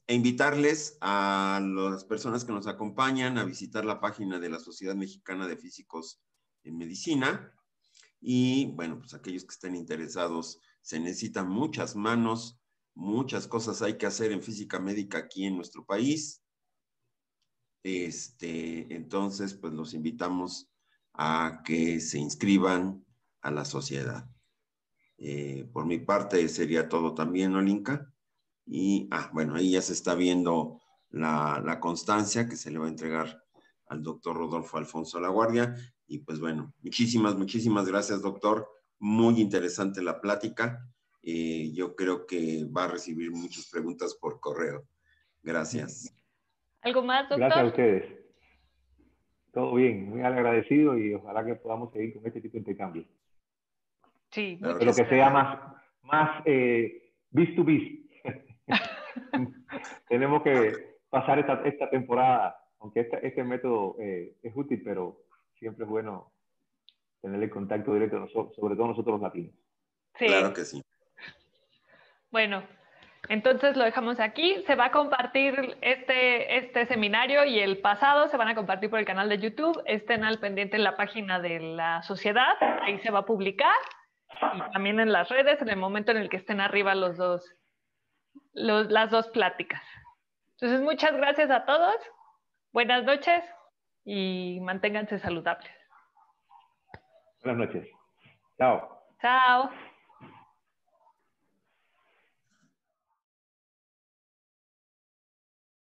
invitarles a las personas que nos acompañan a visitar la página de la Sociedad Mexicana de Físicos en Medicina. Y bueno, pues aquellos que estén interesados, se necesitan muchas manos, muchas cosas hay que hacer en física médica aquí en nuestro país. Entonces, pues los invitamos a que se inscriban a la sociedad. Por mi parte sería todo también, Olinka. Y, bueno, ahí ya se está viendo la constancia que se le va a entregar al doctor Rodolfo Alfonso Laguardia. Y pues bueno, muchísimas gracias, doctor. Muy interesante la plática. Yo creo que va a recibir muchas preguntas por correo. Gracias. ¿Algo más, doctor? Gracias a ustedes. Todo bien, muy agradecido, y ojalá que podamos seguir con este tipo de intercambios. Sí, claro, pero que sea más bis to bis. Tenemos que pasar esta temporada, aunque este método es útil, pero siempre es bueno tener el contacto directo, sobre todo nosotros los latinos. Sí. Claro que sí. Bueno, entonces lo dejamos aquí. Se va a compartir este seminario, y el pasado se van a compartir por el canal de YouTube. Estén al pendiente en la página de la sociedad, ahí se va a publicar, y también en las redes en el momento en el que estén arriba las dos pláticas. Entonces, muchas gracias a todos. Buenas noches y manténganse saludables. Buenas noches. Chao. Chao.